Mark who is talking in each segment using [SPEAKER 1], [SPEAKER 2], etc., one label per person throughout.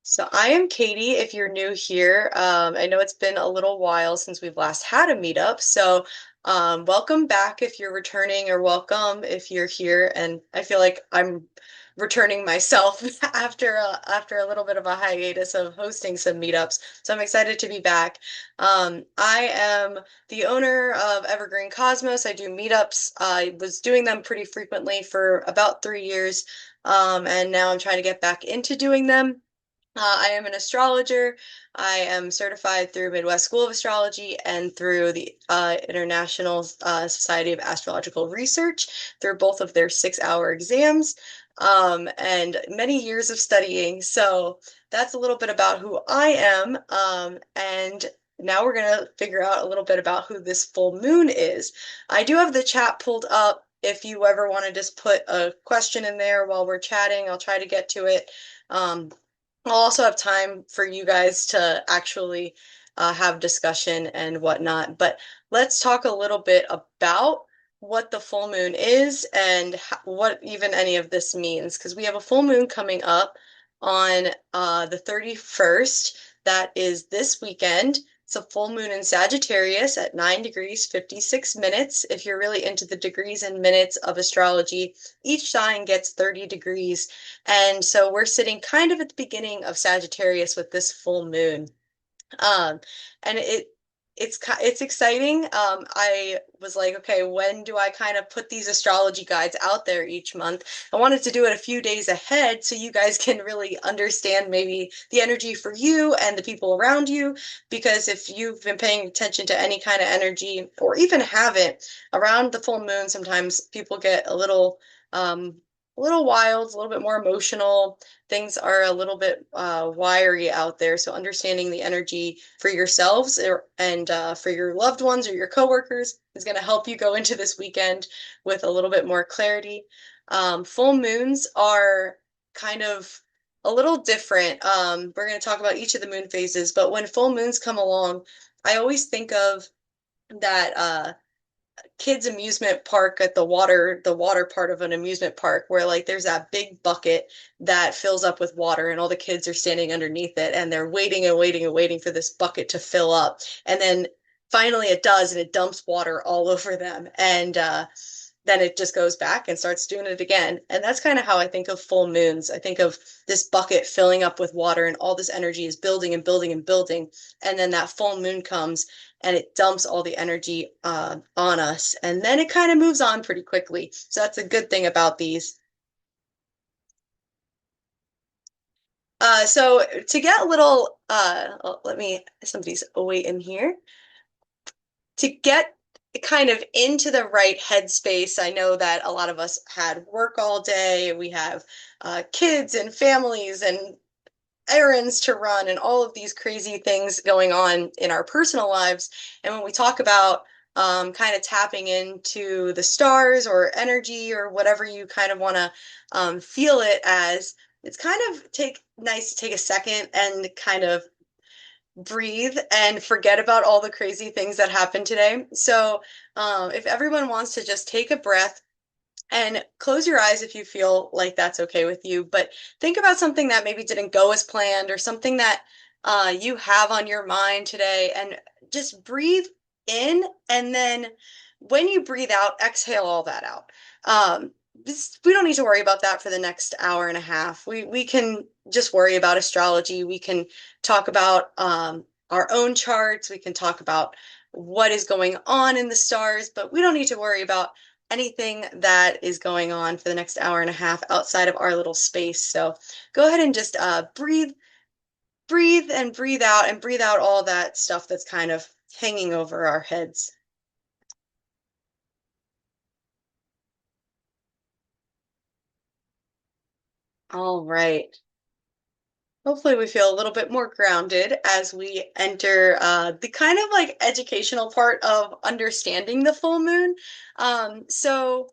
[SPEAKER 1] So I am Katie, if you're new here. I know it's been a little while since we've last had a meetup, so welcome back if you're returning, or welcome if you're here. And I feel like I'm returning myself after a little bit of a hiatus of hosting some meetups. So I'm excited to be back. I am the owner of Evergreen Cosmos. I do meetups. I was doing them pretty frequently for about 3 years, and now I'm trying to get back into doing them. I am an astrologer. I am certified through Midwest School of Astrology and through the International Society of Astrological Research through both of their 6-hour exams, and many years of studying. So that's a little bit about who I am. And now we're going to figure out a little bit about who this full moon is. I do have the chat pulled up. If you ever want to just put a question in there while we're chatting, I'll try to get to it. I'll also have time for you guys to actually have discussion and whatnot. But let's talk a little bit about what the full moon is and what even any of this means, because we have a full moon coming up on the 31st. That is this weekend. It's a full moon in Sagittarius at 9 degrees 56 minutes. If you're really into the degrees and minutes of astrology, each sign gets 30 degrees, and so we're sitting kind of at the beginning of Sagittarius with this full moon. Um, and it's exciting. I was like, okay, when do I kind of put these astrology guides out there each month? I wanted to do it a few days ahead so you guys can really understand maybe the energy for you and the people around you. Because if you've been paying attention to any kind of energy, or even haven't, around the full moon, sometimes people get a little wild, a little bit more emotional. Things are a little bit wiry out there. So understanding the energy for yourselves and for your loved ones or your coworkers is going to help you go into this weekend with a little bit more clarity. Full moons are kind of a little different. We're going to talk about each of the moon phases, but when full moons come along, I always think of that kids amusement park at the water part of an amusement park, where like there's that big bucket that fills up with water and all the kids are standing underneath it and they're waiting and waiting and waiting for this bucket to fill up, and then finally it does, and it dumps water all over them, and then it just goes back and starts doing it again. And that's kind of how I think of full moons. I think of this bucket filling up with water and all this energy is building and building and building. And then that full moon comes and it dumps all the energy on us. And then it kind of moves on pretty quickly. So that's a good thing about these. So to get a little, let me, somebody's waiting here. To get kind of into the right headspace, I know that a lot of us had work all day. We have kids and families and errands to run and all of these crazy things going on in our personal lives. And when we talk about kind of tapping into the stars or energy or whatever you kind of want to feel it as, it's kind of nice to take a second and kind of breathe and forget about all the crazy things that happened today. So, if everyone wants to just take a breath and close your eyes if you feel like that's okay with you, but think about something that maybe didn't go as planned, or something that you have on your mind today, and just breathe in. And then when you breathe out, exhale all that out. We don't need to worry about that for the next hour and a half. We can just worry about astrology. We can talk about our own charts. We can talk about what is going on in the stars, but we don't need to worry about anything that is going on for the next hour and a half outside of our little space. So go ahead and just breathe and breathe out all that stuff that's kind of hanging over our heads. All right. Hopefully we feel a little bit more grounded as we enter the kind of like educational part of understanding the full moon. So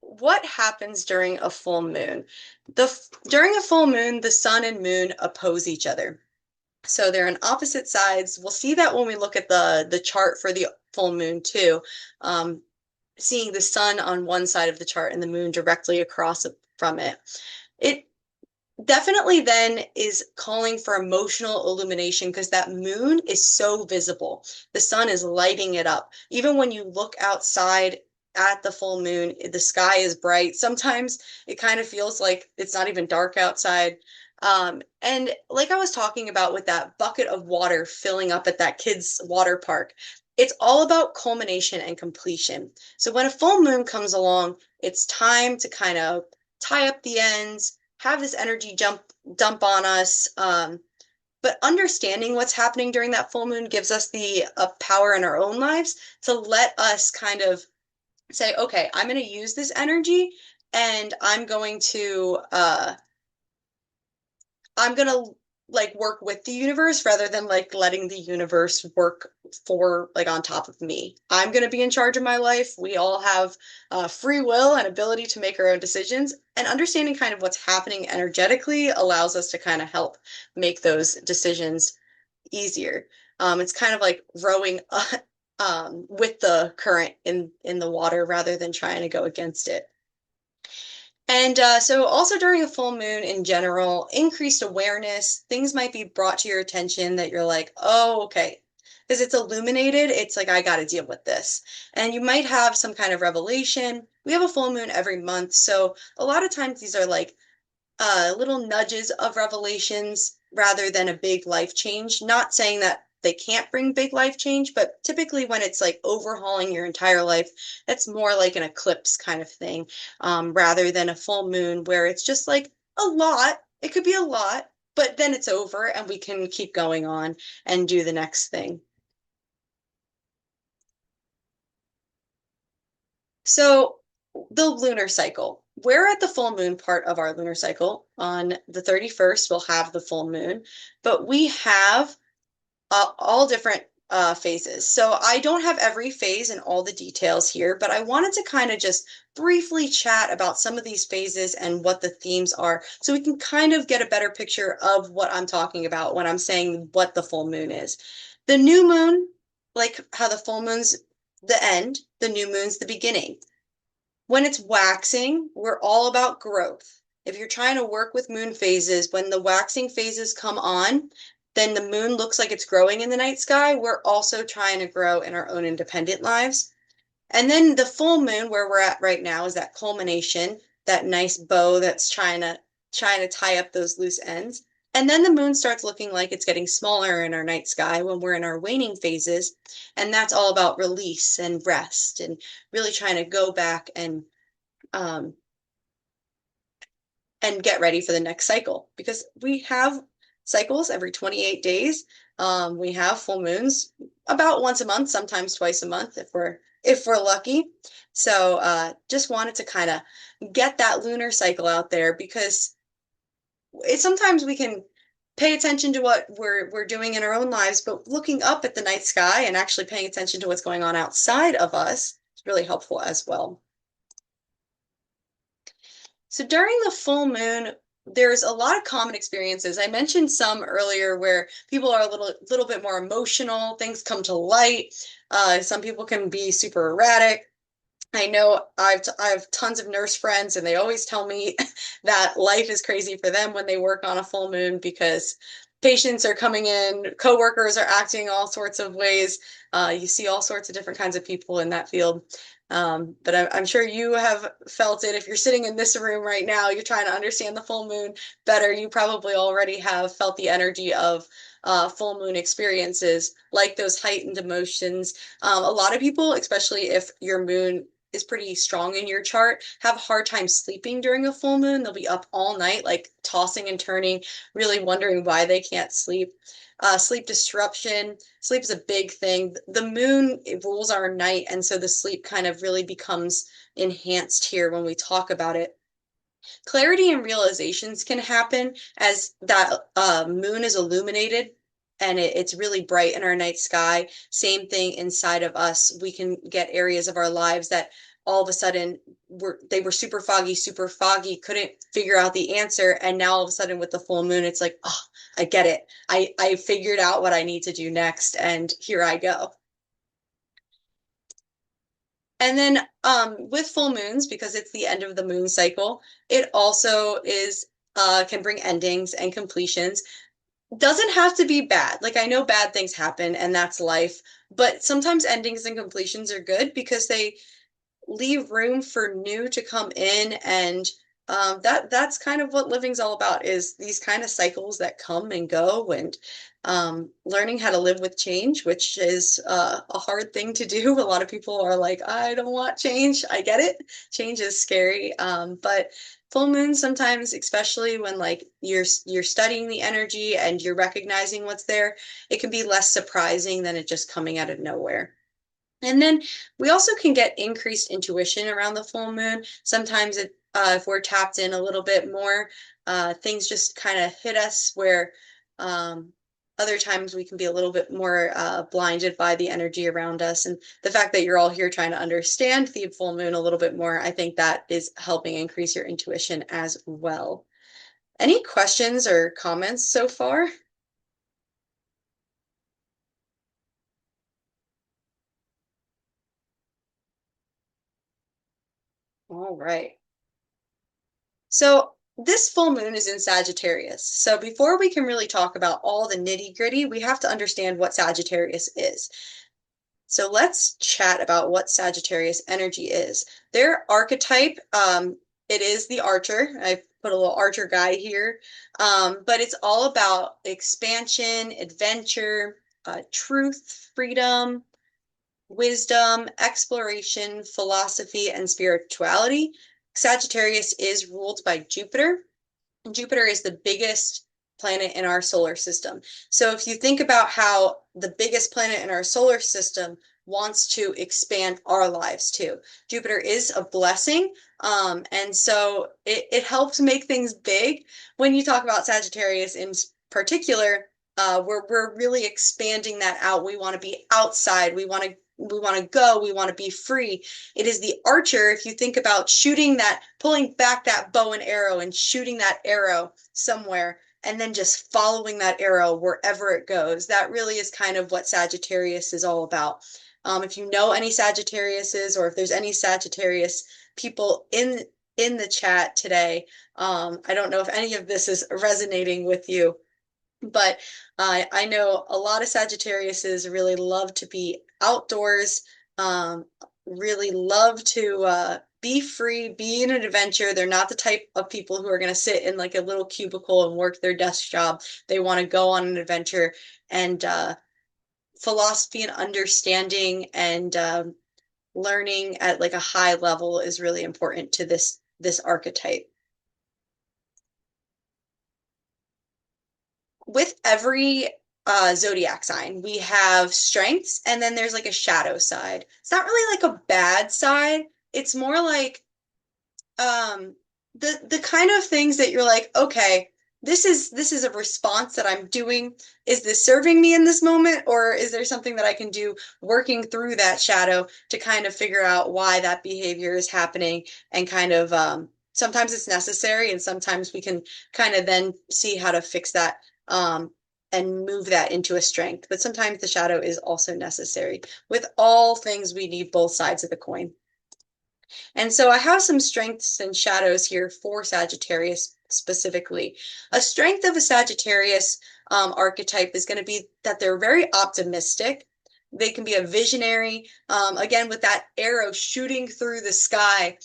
[SPEAKER 1] what happens during a full moon? During a full moon, the sun and moon oppose each other. So they're on opposite sides. We'll see that when we look at the chart for the full moon too. Um, Seeing the sun on one side of the chart and the moon directly across from it. It definitely then is calling for emotional illumination because that moon is so visible. The sun is lighting it up. Even when you look outside at the full moon, the sky is bright. Sometimes it kind of feels like it's not even dark outside. And like I was talking about with that bucket of water filling up at that kid's water park, it's all about culmination and completion. So when a full moon comes along, it's time to kind of tie up the ends, have this energy dump on us. But understanding what's happening during that full moon gives us the power in our own lives to let us kind of say, okay, I'm going to use this energy and I'm going to like work with the universe rather than like letting the universe work for like on top of me. I'm going to be in charge of my life. We all have free will and ability to make our own decisions, and understanding kind of what's happening energetically allows us to kind of help make those decisions easier. It's kind of like rowing with the current in the water rather than trying to go against it. And so, also during a full moon in general, increased awareness, things might be brought to your attention that you're like, oh, okay. Because it's illuminated, it's like, I got to deal with this. And you might have some kind of revelation. We have a full moon every month. So, a lot of times these are like little nudges of revelations rather than a big life change. Not saying that they can't bring big life change, but typically when it's like overhauling your entire life, that's more like an eclipse kind of thing, rather than a full moon where it's just like a lot. It could be a lot, but then it's over and we can keep going on and do the next thing. So the lunar cycle. We're at the full moon part of our lunar cycle. On the 31st, we'll have the full moon, but we have all different phases. So I don't have every phase and all the details here, but I wanted to kind of just briefly chat about some of these phases and what the themes are so we can kind of get a better picture of what I'm talking about when I'm saying what the full moon is. The new moon, like how the full moon's the end, the new moon's the beginning. When it's waxing, we're all about growth. If you're trying to work with moon phases, when the waxing phases come on, then the moon looks like it's growing in the night sky. We're also trying to grow in our own independent lives. And then the full moon, where we're at right now, is that culmination, that nice bow that's trying to tie up those loose ends. And then the moon starts looking like it's getting smaller in our night sky when we're in our waning phases. And that's all about release and rest and really trying to go back um, and get ready for the next cycle because we have cycles every 28 days. We have full moons about once a month, sometimes twice a month if we're lucky. So just wanted to kind of get that lunar cycle out there because sometimes we can pay attention to what we're doing in our own lives, but looking up at the night sky and actually paying attention to what's going on outside of us is really helpful as well. So during the full moon, there's a lot of common experiences. I mentioned some earlier where people are a little bit more emotional, things come to light. Some people can be super erratic. I know I have tons of nurse friends, and they always tell me that life is crazy for them when they work on a full moon because patients are coming in, coworkers are acting all sorts of ways. You see all sorts of different kinds of people in that field. But I'm sure you have felt it. If you're sitting in this room right now, you're trying to understand the full moon better. You probably already have felt the energy of full moon experiences, like those heightened emotions. A lot of people, especially if your moon is pretty strong in your chart, have a hard time sleeping during a full moon. They'll be up all night, like tossing and turning, really wondering why they can't sleep. Sleep disruption. Sleep is a big thing. The moon rules our night, and so the sleep kind of really becomes enhanced here when we talk about it. Clarity and realizations can happen as that moon is illuminated and it's really bright in our night sky. Same thing inside of us. We can get areas of our lives that all of a sudden they were super foggy, couldn't figure out the answer. And now all of a sudden with the full moon, it's like, oh, I get it. I figured out what I need to do next, and here I go. And then with full moons, because it's the end of the moon cycle, it also is can bring endings and completions. Doesn't have to be bad. Like I know bad things happen and that's life, but sometimes endings and completions are good because they leave room for new to come in, and that's kind of what living's all about, is these kind of cycles that come and go, and learning how to live with change, which is a hard thing to do. A lot of people are like, I don't want change. I get it. Change is scary, but full moon sometimes, especially when like you're studying the energy and you're recognizing what's there, it can be less surprising than it just coming out of nowhere. And then we also can get increased intuition around the full moon. Sometimes if we're tapped in a little bit more, things just kind of hit us where um, other times we can be a little bit more blinded by the energy around us. And the fact that you're all here trying to understand the full moon a little bit more, I think that is helping increase your intuition as well. Any questions or comments so far? All right. So this full moon is in Sagittarius. So before we can really talk about all the nitty gritty, we have to understand what Sagittarius is. So let's chat about what Sagittarius energy is. Their archetype, it is the archer. I put a little archer guy here, but it's all about expansion, adventure, truth, freedom, wisdom, exploration, philosophy, and spirituality. Sagittarius is ruled by Jupiter. Jupiter is the biggest planet in our solar system. So if you think about how the biggest planet in our solar system wants to expand our lives too, Jupiter is a blessing. And so it helps make things big. When you talk about Sagittarius in particular, we're really expanding that out. We want to be outside. We want to go. We want to be free. It is the archer. If you think about shooting that, pulling back that bow and arrow and shooting that arrow somewhere, and then just following that arrow wherever it goes. That really is kind of what Sagittarius is all about. If you know any Sagittariuses, or if there's any Sagittarius people in the chat today, I don't know if any of this is resonating with you, but I know a lot of Sagittariuses really love to be outdoors, really love to be free, be in an adventure. They're not the type of people who are going to sit in like a little cubicle and work their desk job. They want to go on an adventure, and philosophy and understanding and learning at like a high level is really important to this archetype. With every zodiac sign, we have strengths, and then there's like a shadow side. It's not really like a bad side. It's more like um the kind of things that you're like, okay, this is a response that I'm doing. Is this serving me in this moment, or is there something that I can do working through that shadow to kind of figure out why that behavior is happening, and kind of sometimes it's necessary, and sometimes we can kind of then see how to fix that um and move that into a strength. But sometimes the shadow is also necessary. With all things, we need both sides of the coin. And so I have some strengths and shadows here for Sagittarius specifically. A strength of a Sagittarius archetype is going to be that they're very optimistic. They can be a visionary. Again, with that arrow shooting through the sky,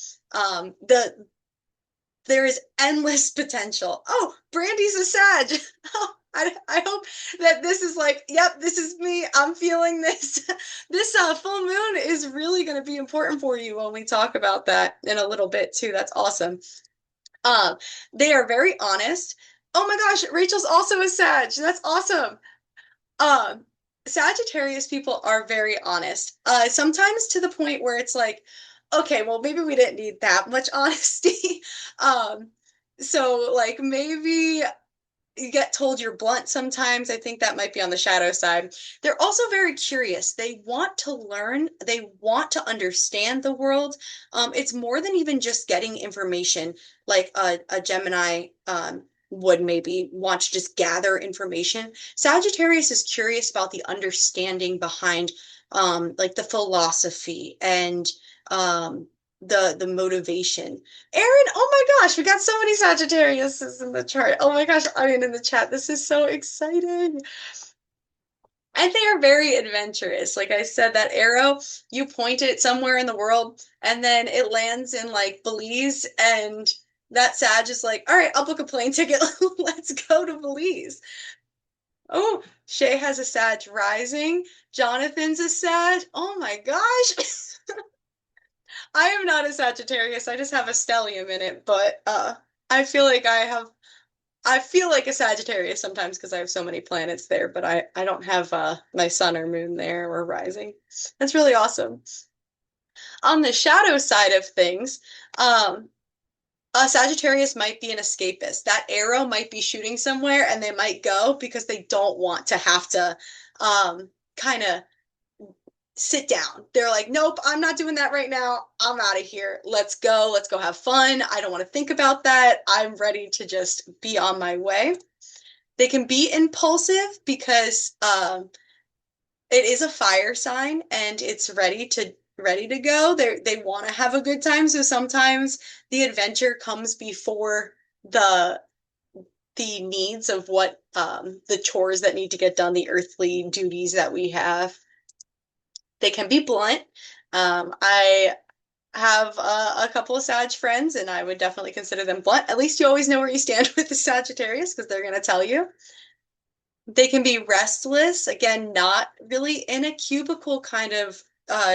[SPEAKER 1] there is endless potential. Oh, Brandy's a Sag. Oh, I hope that this is like, yep, this is me. I'm feeling this. This full moon is really going to be important for you when we talk about that in a little bit too. That's awesome. Um, they are very honest. Oh my gosh, Rachel's also a Sag. That's awesome. Um, Sagittarius people are very honest. Sometimes to the point where it's like, okay, well, maybe we didn't need that much honesty. Um, so like maybe you get told you're blunt sometimes. I think that might be on the shadow side. They're also very curious. They want to learn, they want to understand the world. It's more than even just getting information like a Gemini would maybe want to just gather information. Sagittarius is curious about the understanding behind like the philosophy and um, the motivation. Aaron, oh my gosh, we got so many Sagittariuses in the chart. Oh my gosh, I mean in the chat. This is so exciting. And they are very adventurous. Like I said, that arrow, you point it somewhere in the world, and then it lands in like Belize, and that Sag is like, all right, I'll book a plane ticket. Let's go to Belize. Oh, Shay has a Sag rising. Jonathan's a Sag. Oh my gosh. I am not a Sagittarius. I just have a stellium in it, but I feel like I feel like a Sagittarius sometimes because I have so many planets there, but I don't have my sun or moon there or rising. That's really awesome. On the shadow side of things, um, a Sagittarius might be an escapist. That arrow might be shooting somewhere and they might go because they don't want to have to kind of sit down. They're like, nope, I'm not doing that right now. I'm out of here. Let's go. Let's go have fun. I don't want to think about that. I'm ready to just be on my way. They can be impulsive because it is a fire sign and it's ready to go. They want to have a good time, so sometimes the adventure comes before the the needs of what the chores that need to get done, the earthly duties that we have. They can be blunt. I have a couple of Sag friends, and I would definitely consider them blunt. At least you always know where you stand with the Sagittarius because they're going to tell you. They can be restless, again, not really in a cubicle kind of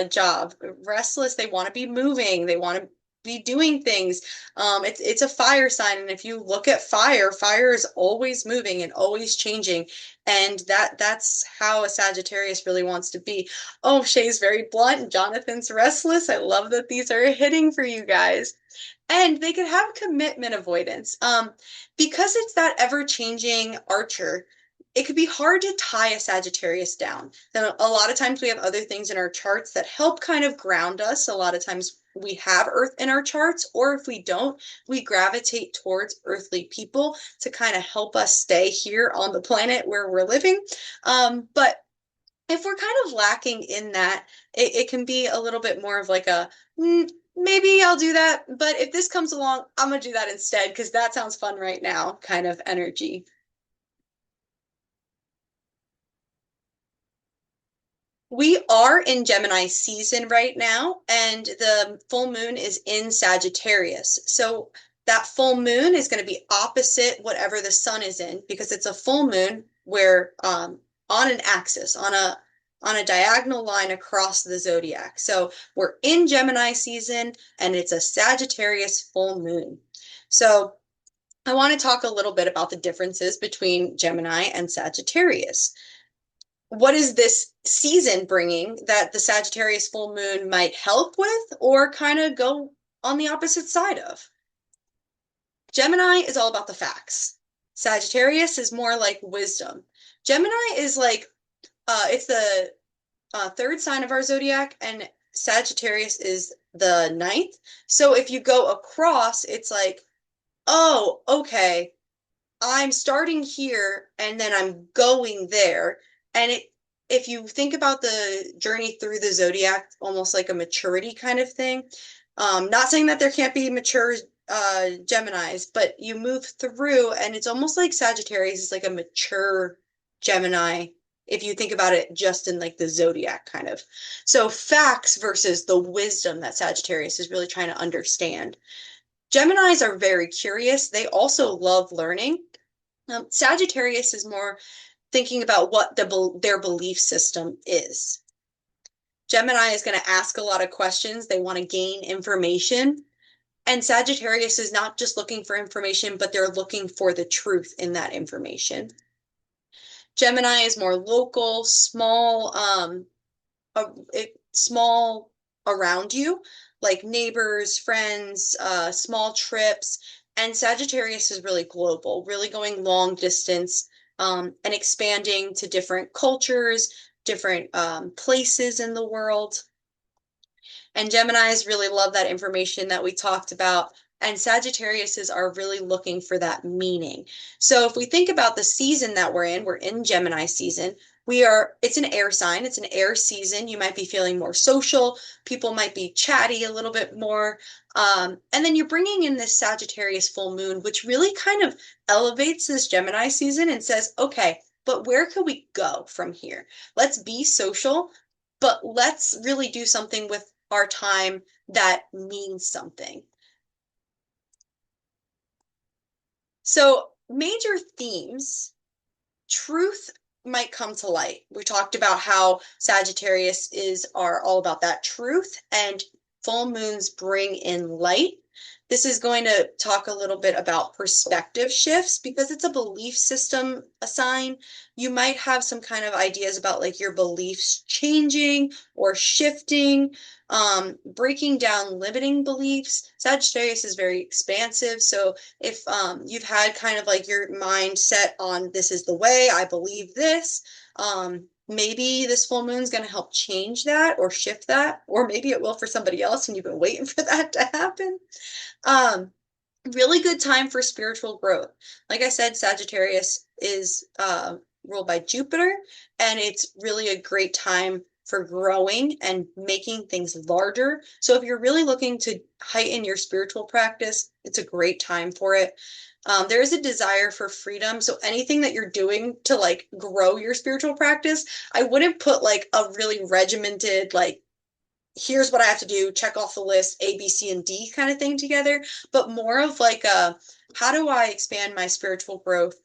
[SPEAKER 1] job. Restless, they want to be moving, they want to be doing things. It's a fire sign, and if you look at fire, fire is always moving and always changing, and that's how a Sagittarius really wants to be. Oh, Shay's very blunt, and Jonathan's restless. I love that these are hitting for you guys. And they could have commitment avoidance. Because it's that ever-changing archer, it could be hard to tie a Sagittarius down. Then a lot of times we have other things in our charts that help kind of ground us. A lot of times we have Earth in our charts, or if we don't, we gravitate towards earthly people to kind of help us stay here on the planet where we're living. But if we're kind of lacking in that, it can be a little bit more of like a maybe I'll do that, but if this comes along, I'm gonna do that instead because that sounds fun right now kind of energy. We are in Gemini season right now, and the full moon is in Sagittarius. So that full moon is going to be opposite whatever the sun is in because it's a full moon where on an axis, on a diagonal line across the zodiac. So we're in Gemini season and it's a Sagittarius full moon. So I want to talk a little bit about the differences between Gemini and Sagittarius. What is this season bringing that the Sagittarius full moon might help with or kind of go on the opposite side of? Gemini is all about the facts. Sagittarius is more like wisdom. Gemini is like, it's the third sign of our zodiac, and Sagittarius is the ninth. So if you go across, it's like, oh, okay, I'm starting here and then I'm going there. And if you think about the journey through the zodiac, almost like a maturity kind of thing, not saying that there can't be mature Geminis, but you move through and it's almost like Sagittarius is like a mature Gemini if you think about it just in like the zodiac kind of. So facts versus the wisdom that Sagittarius is really trying to understand. Geminis are very curious. They also love learning. Sagittarius is more thinking about what their belief system is. Gemini is going to ask a lot of questions. They want to gain information. And Sagittarius is not just looking for information, but they're looking for the truth in that information. Gemini is more local, small, small around you, like neighbors, friends, small trips. And Sagittarius is really global, really going long distance and expanding to different cultures, different places in the world. And Geminis really love that information that we talked about. And Sagittariuses are really looking for that meaning. So if we think about the season that we're in Gemini season. it's an air sign, it's an air season. You might be feeling more social. People might be chatty a little bit more. And then you're bringing in this Sagittarius full moon, which really kind of elevates this Gemini season and says, okay, but where could we go from here? Let's be social, but let's really do something with our time that means something. So, major themes, truth might come to light. We talked about how Sagittarius is are all about that truth, and full moons bring in light. This is going to talk a little bit about perspective shifts because it's a belief system, a sign. You might have some kind of ideas about like your beliefs changing or shifting, breaking down limiting beliefs. Sagittarius is very expansive, so if you've had kind of like your mind set on this is the way, I believe this, maybe this full moon is going to help change that or shift that, or maybe it will for somebody else and you've been waiting for that to happen. Um, Really good time for spiritual growth. Like I said, Sagittarius is ruled by Jupiter, and it's really a great time for growing and making things larger. So if you're really looking to heighten your spiritual practice, it's a great time for it. There is a desire for freedom. So anything that you're doing to like grow your spiritual practice, I wouldn't put like a really regimented, like, here's what I have to do, check off the list, A, B, C, and D kind of thing together, but more of like a, how do I expand my spiritual growth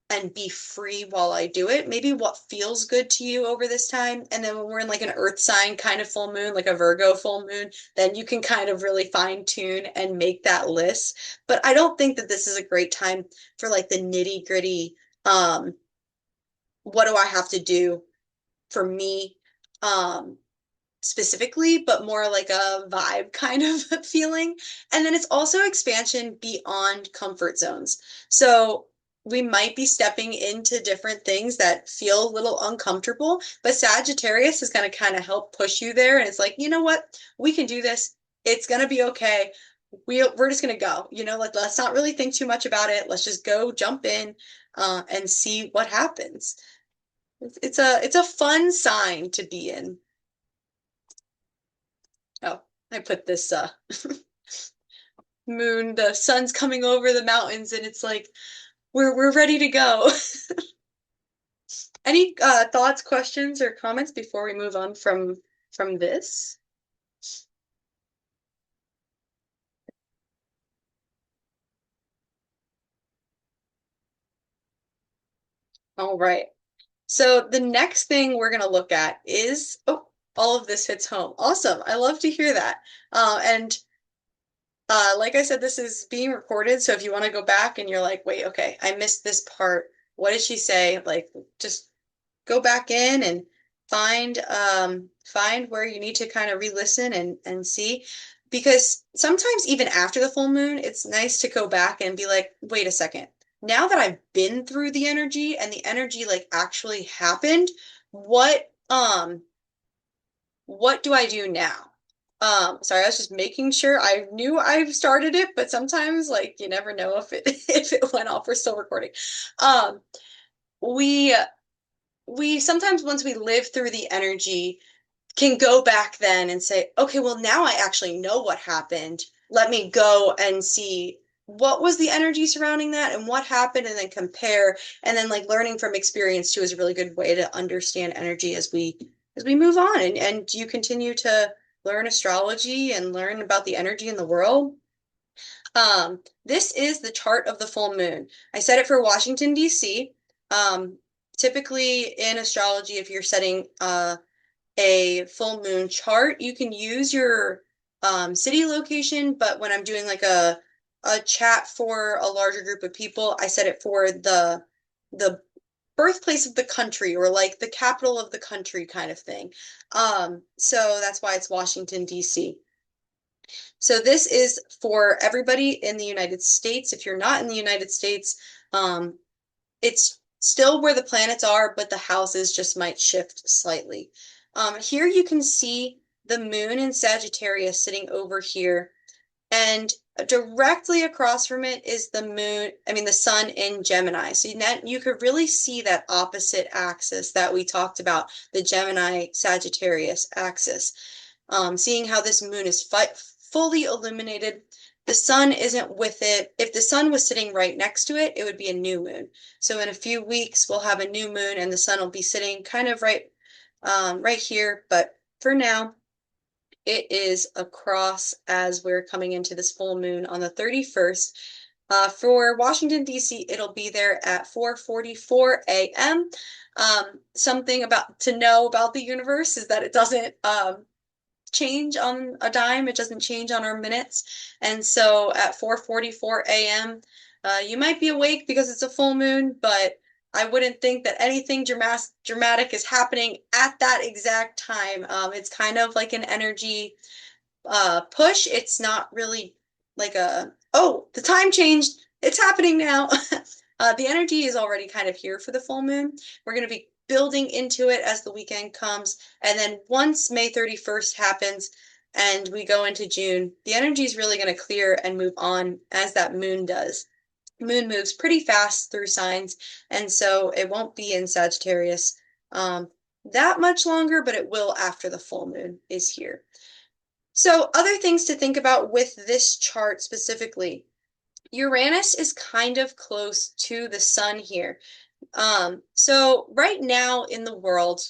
[SPEAKER 1] and be free while I do it? Maybe what feels good to you over this time. And then when we're in like an earth sign kind of full moon, like a Virgo full moon, then you can kind of really fine tune and make that list. But I don't think that this is a great time for like the nitty gritty. What do I have to do for me? Specifically, but more like a vibe kind of feeling. And then it's also expansion beyond comfort zones. So we might be stepping into different things that feel a little uncomfortable, but Sagittarius is going to kind of help push you there. And it's like, you know what? We can do this. It's going to be okay. We're just going to go, like let's not really think too much about it. Let's just go jump in and see what happens. It's a fun sign to be in. Oh, I put this moon, the sun's coming over the mountains and it's like we're ready to go. Any thoughts, questions, or comments before we move on from this? All right. So the next thing we're going to look at is, oh, all of this hits home. Awesome. I love to hear that. And like I said, this is being recorded, so if you want to go back and you're like, wait, okay, I missed this part. What did she say? Like, just go back in and find where you need to kind of re-listen and see. Because sometimes even after the full moon, it's nice to go back and be like, wait a second. Now that I've been through the energy and the energy like actually happened, what do I do now? Sorry, I was just making sure. I knew I started it, but sometimes like you never know if it if it went off. We're still recording. Um, we we sometimes once we live through the energy can go back then and say, okay, well now I actually know what happened. Let me go and see what was the energy surrounding that and what happened and then compare and then like learning from experience too is a really good way to understand energy as we move on and you continue to learn astrology and learn about the energy in the world. This is the chart of the full moon. I set it for Washington, D.C. Um, Typically in astrology, if you're setting a full moon chart, you can use your city location, but when I'm doing like a chat for a larger group of people, I set it for the birthplace of the country or like the capital of the country kind of thing. So that's why it's Washington, D.C. So this is for everybody in the United States. If you're not in the United States, it's still where the planets are, but the houses just might shift slightly. Here you can see the moon in Sagittarius sitting over here. And Directly across from it is the sun in Gemini. So you could really see that opposite axis that we talked about, the Gemini Sagittarius axis. Seeing how this moon is fully illuminated. The sun isn't with it. If the sun was sitting right next to it, it would be a new moon. So in a few weeks, we'll have a new moon and the sun will be sitting kind of right here. But for now, it is across as we're coming into this full moon on the 31st. For Washington, D.C., it'll be there at 4:44 a.m. Something about to know about the universe is that it doesn't change on a dime. It doesn't change on our minutes. And so at 4:44 a.m., you might be awake because it's a full moon, but I wouldn't think that anything dramatic is happening at that exact time. It's kind of like an energy push. It's not really like oh, the time changed. It's happening now. The energy is already kind of here for the full moon. We're going to be building into it as the weekend comes. And then once May 31st happens and we go into June, the energy is really going to clear and move on as that moon does. Moon moves pretty fast through signs, and so it won't be in Sagittarius that much longer, but it will after the full moon is here. So other things to think about with this chart specifically, Uranus is kind of close to the sun here. So right now in the world,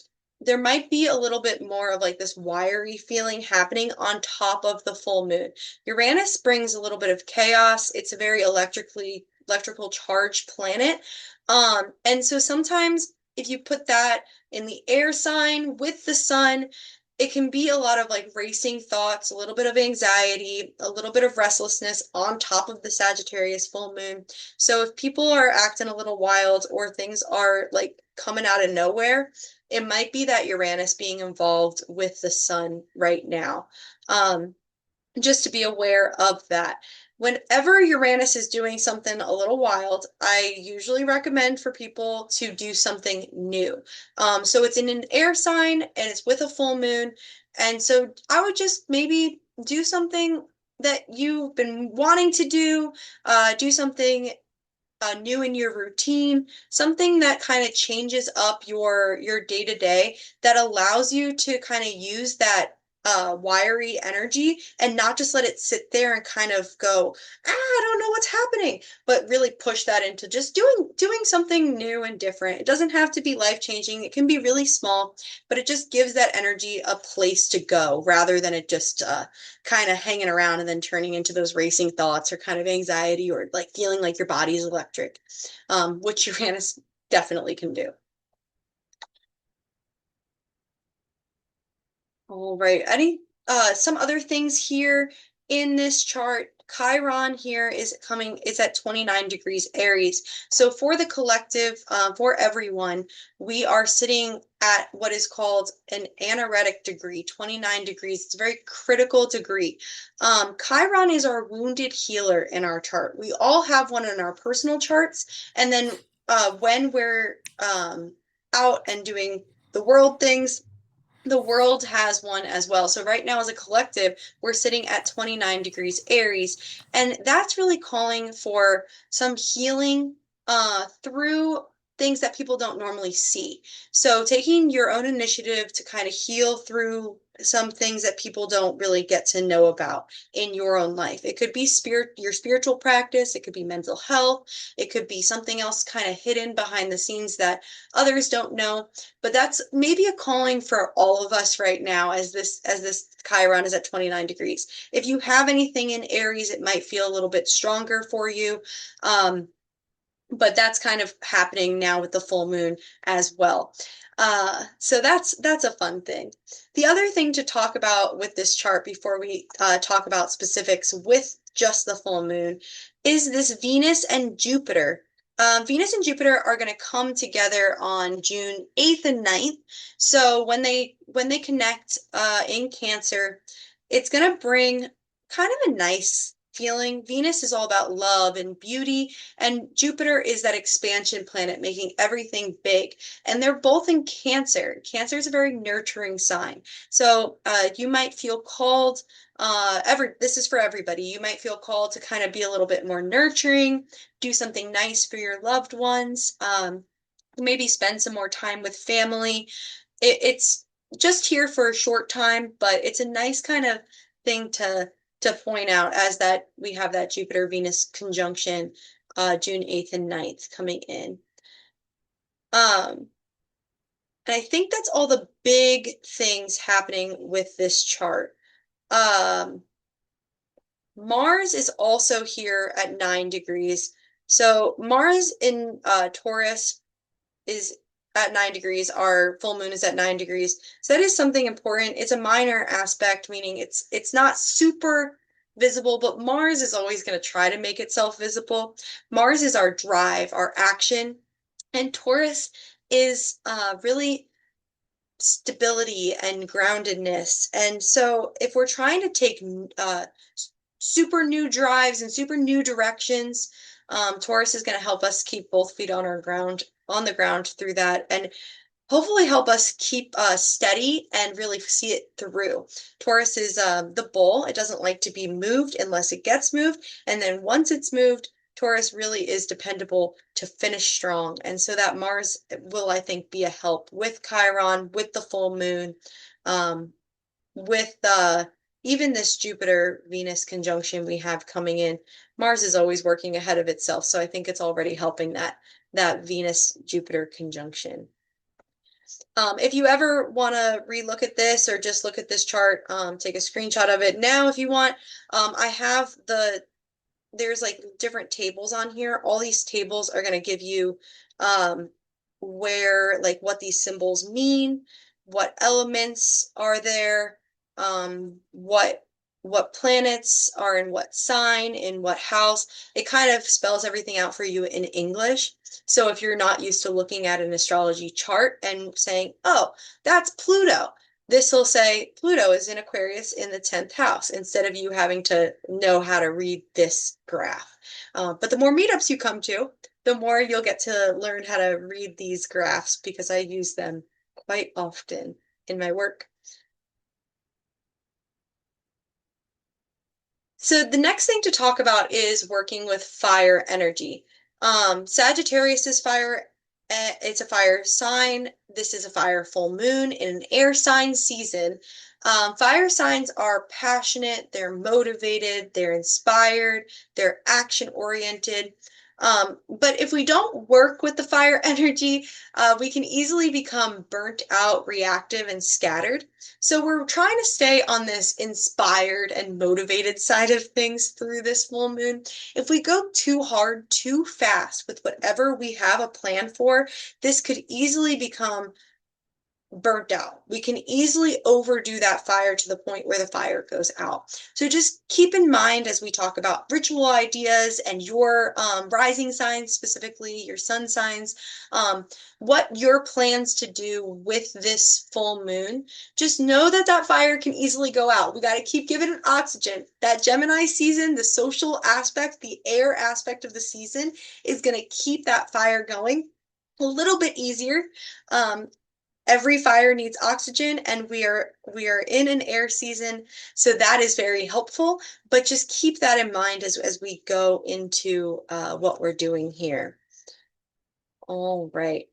[SPEAKER 1] there might be a little bit more of like this wiry feeling happening on top of the full moon. Uranus brings a little bit of chaos. It's a very electrical charged planet. And so sometimes if you put that in the air sign with the sun, it can be a lot of like racing thoughts, a little bit of anxiety, a little bit of restlessness on top of the Sagittarius full moon. So if people are acting a little wild or things are like coming out of nowhere, it might be that Uranus being involved with the sun right now. Just to be aware of that. Whenever Uranus is doing something a little wild, I usually recommend for people to do something new. So it's in an air sign and it's with a full moon. And so I would just maybe do something that you've been wanting to do something new in your routine, something that kind of changes up your day to day that allows you to kind of use that wiry energy and not just let it sit there and kind of go, I don't know what's happening, but really push that into just doing something new and different. It doesn't have to be life-changing. It can be really small, but it just gives that energy a place to go rather than it just kind of hanging around and then turning into those racing thoughts or kind of anxiety or like feeling like your body is electric, which Uranus definitely can do. All right. Some other things here in this chart. Chiron here is at 29 degrees Aries. So for the collective, for everyone, we are sitting at what is called an anaretic degree, 29 degrees. It's a very critical degree. Chiron is our wounded healer in our chart. We all have one in our personal charts. And then when we're out and doing the world things, the world has one as well. So right now as a collective, we're sitting at 29 degrees Aries, and that's really calling for some healing through things that people don't normally see. So taking your own initiative to kind of heal through some things that people don't really get to know about in your own life. It could be your spiritual practice, it could be mental health, it could be something else kind of hidden behind the scenes that others don't know. But that's maybe a calling for all of us right now as this Chiron is at 29 degrees. If you have anything in Aries, it might feel a little bit stronger for you. But that's kind of happening now with the full moon as well. So that's a fun thing. The other thing to talk about with this chart before we talk about specifics with just the full moon is this Venus and Jupiter. Venus and Jupiter are going to come together on June 8th and 9th. So when they connect in Cancer, it's going to bring kind of a nice feeling. Venus is all about love and beauty, and Jupiter is that expansion planet, making everything big. And they're both in Cancer. Cancer is a very nurturing sign. So you might feel called, this is for everybody. You might feel called to kind of be a little bit more nurturing, do something nice for your loved ones, maybe spend some more time with family. It's just here for a short time, but it's a nice kind of thing to point out as that we have that Jupiter Venus conjunction June 8th and 9th coming in. And I think that's all the big things happening with this chart. Um, Mars is also here at 9 degrees. So Mars in Taurus is at 9 degrees. Our full moon is at 9 degrees. So that is something important. It's a minor aspect, meaning it's not super visible, but Mars is always going to try to make itself visible. Mars is our drive, our action, and Taurus is really stability and groundedness. And so if we're trying to take super new drives and super new directions, Taurus is going to help us keep both feet on our ground, on the ground through that, and hopefully help us keep steady and really see it through. Taurus is the bull. It doesn't like to be moved unless it gets moved. And then once it's moved, Taurus really is dependable to finish strong. And so that Mars will, I think, be a help with Chiron, with the full moon, with even this Jupiter-Venus conjunction we have coming in. Mars is always working ahead of itself, so I think it's already helping that Venus-Jupiter conjunction. If you ever want to relook at this or just look at this chart, take a screenshot of it now if you want. I have there's like different tables on here. All these tables are going to give you where, like, what these symbols mean, what elements are there, what planets are in what sign, in what house. It kind of spells everything out for you in English. So if you're not used to looking at an astrology chart and saying, oh, that's Pluto, this will say Pluto is in Aquarius in the 10th house, instead of you having to know how to read this graph. But the more meetups you come to, the more you'll get to learn how to read these graphs, because I use them quite often in my work. So the next thing to talk about is working with fire energy. Sagittarius is fire. It's a fire sign. This is a fire full moon in an air sign season. Fire signs are passionate, they're motivated, they're inspired, they're action oriented. But if we don't work with the fire energy, we can easily become burnt out, reactive, and scattered. So we're trying to stay on this inspired and motivated side of things through this full moon. If we go too hard, too fast with whatever we have a plan for, this could easily become burnt out. We can easily overdo that fire to the point where the fire goes out. So just keep in mind as we talk about ritual ideas and your rising signs, specifically your sun signs, what your plans to do with this full moon. Just know that that fire can easily go out. We got to keep giving it oxygen. That Gemini season, the social aspect, the air aspect of the season is going to keep that fire going a little bit easier. Every fire needs oxygen, and we are in an air season, so that is very helpful. But just keep that in mind as we go into what we're doing here. All right.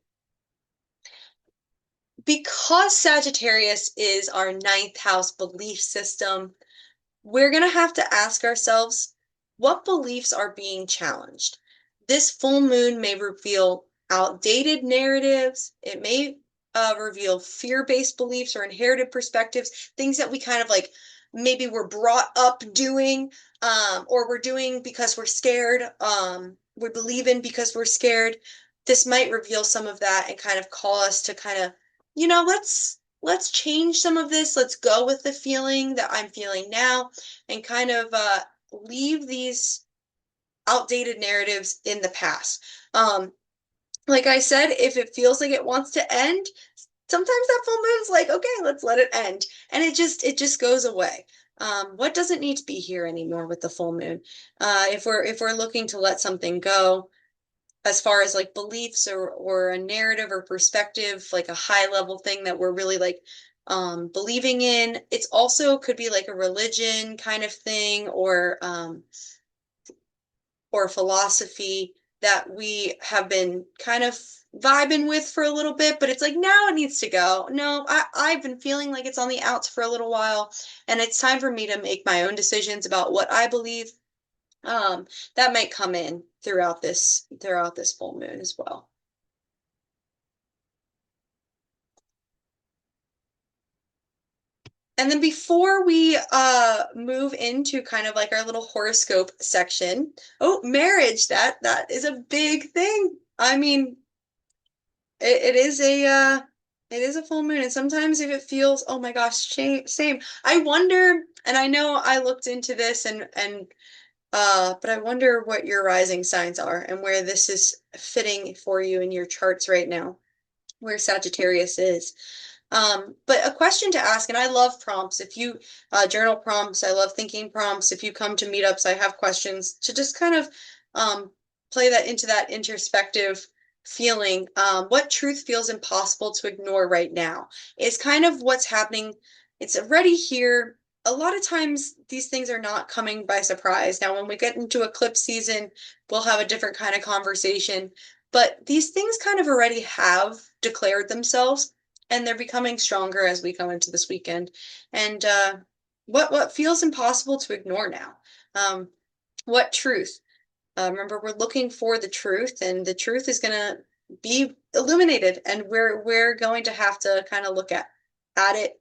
[SPEAKER 1] Because Sagittarius is our 9th house belief system, we're going to have to ask ourselves, what beliefs are being challenged? This full moon may reveal outdated narratives. It may reveal fear-based beliefs or inherited perspectives, things that we kind of like maybe were brought up doing, or we're doing because we're scared, we believe in because we're scared. This might reveal some of that and kind of call us to kind of, let's change some of this. Let's go with the feeling that I'm feeling now and kind of leave these outdated narratives in the past. Like I said, if it feels like it wants to end, sometimes that full moon's like, okay, let's let it end. And it just goes away. what doesn't need to be here anymore with the full moon. If we're looking to let something go, as far as like beliefs or a narrative or perspective, like a high level thing that we're really like believing in. It's also could be like a religion kind of thing or philosophy that we have been kind of vibing with for a little bit, but it's like now it needs to go. No, I've been feeling like it's on the outs for a little while, and it's time for me to make my own decisions about what I believe. That might come in throughout this full moon as well. And then before we move into kind of like our little horoscope section, oh, marriage, that is a big thing. I mean, it is a full moon, and sometimes if it feels, oh my gosh, same. I wonder, and I know I looked into this and but I wonder what your rising signs are and where this is fitting for you in your charts right now, where Sagittarius is. But a question to ask, and I love prompts. If you journal prompts, I love thinking prompts. If you come to meetups, I have questions to just kind of um, play that into that introspective feeling. What truth feels impossible to ignore right now is kind of what's happening. It's already here. A lot of times, these things are not coming by surprise. Now, when we get into eclipse season, we'll have a different kind of conversation. But these things kind of already have declared themselves and they're becoming stronger as we come into this weekend. And what feels impossible to ignore now? Um, what truth? Remember, we're looking for the truth, and the truth is going to be illuminated, and we're going to have to kind of look at it.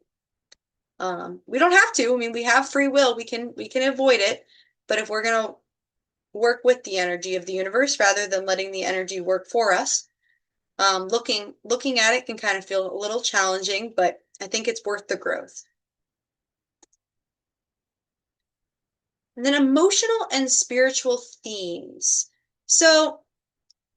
[SPEAKER 1] We don't have to. I mean, we have free will. We can avoid it, but if we're going to work with the energy of the universe rather than letting the energy work for us, looking at it can kind of feel a little challenging, but I think it's worth the growth. And then emotional and spiritual themes. So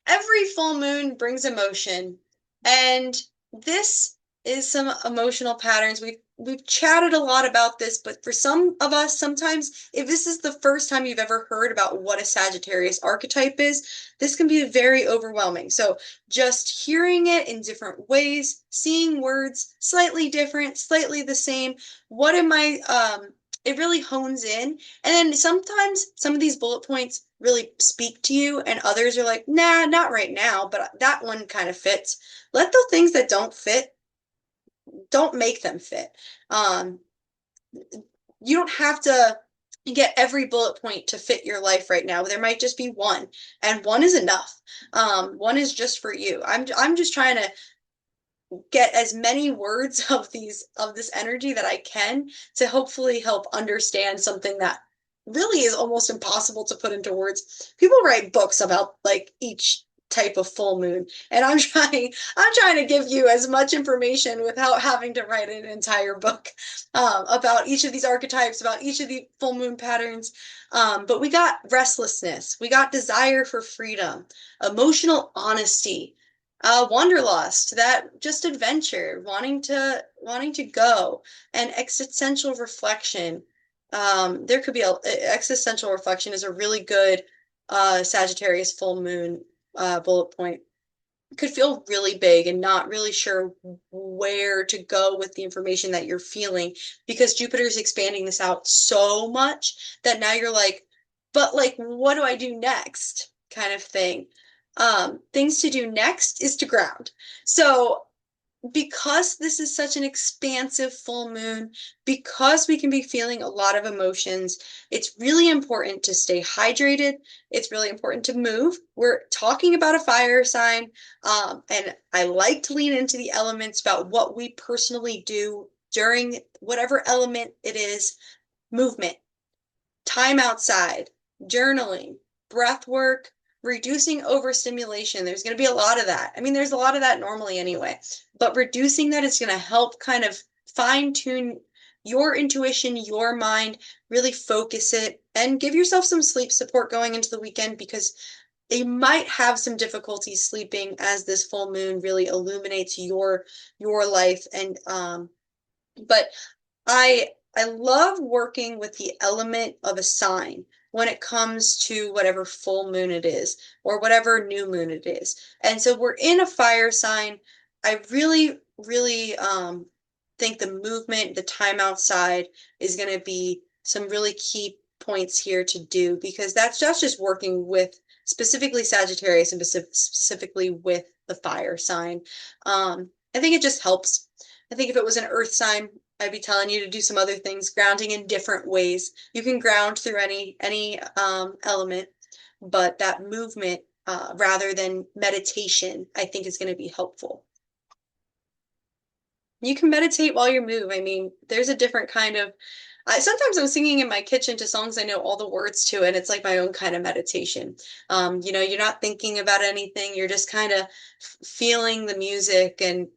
[SPEAKER 1] every full moon brings emotion, and this is some emotional patterns. We've chatted a lot about this, but for some of us, sometimes if this is the first time you've ever heard about what a Sagittarius archetype is, this can be very overwhelming. So just hearing it in different ways, seeing words slightly different, slightly the same, what am I it really hones in. And then sometimes some of these bullet points really speak to you, and others are like, nah, not right now, but that one kind of fits. Let the things that don't fit, don't make them fit. Um, you don't have to get every bullet point to fit your life right now. There might just be one, and one is enough. One is just for you. I'm just trying to get as many words of this energy that I can to hopefully help understand something that really is almost impossible to put into words. People write books about like each type of full moon, and I'm trying to give you as much information without having to write an entire book about each of these archetypes, about each of the full moon patterns. But we got restlessness, we got desire for freedom, emotional honesty, wanderlust, that just adventure, wanting to go, and existential reflection. There could be existential reflection is a really good Sagittarius full moon bullet point. Could feel really big and not really sure where to go with the information that you're feeling because Jupiter's expanding this out so much that now you're like, but like, what do I do next? Kind of thing. Things to do next is to ground. So because this is such an expansive full moon, because we can be feeling a lot of emotions, it's really important to stay hydrated. It's really important to move. We're talking about a fire sign, and I like to lean into the elements about what we personally do during whatever element it is: movement, time outside, journaling, breath work, reducing overstimulation. There's going to be a lot of that. I mean, there's a lot of that normally anyway, but reducing that is going to help kind of fine tune your intuition, your mind, really focus it, and give yourself some sleep support going into the weekend because you might have some difficulty sleeping as this full moon really illuminates your life. And but I I love working with the element of a sign when it comes to whatever full moon it is or whatever new moon it is. And so we're in a fire sign. I really, really think the movement, the time outside is going to be some really key points here to do because that's just working with specifically Sagittarius and specifically with the fire sign. I think it just helps. I think if it was an earth sign, I'd be telling you to do some other things, grounding in different ways. You can ground through any element, but that movement rather than meditation, I think is going to be helpful. You can meditate while you move. I mean, there's a different kind of sometimes I'm singing in my kitchen to songs I know all the words to, and it's like my own kind of meditation. You're not thinking about anything, you're just kind of feeling the music, and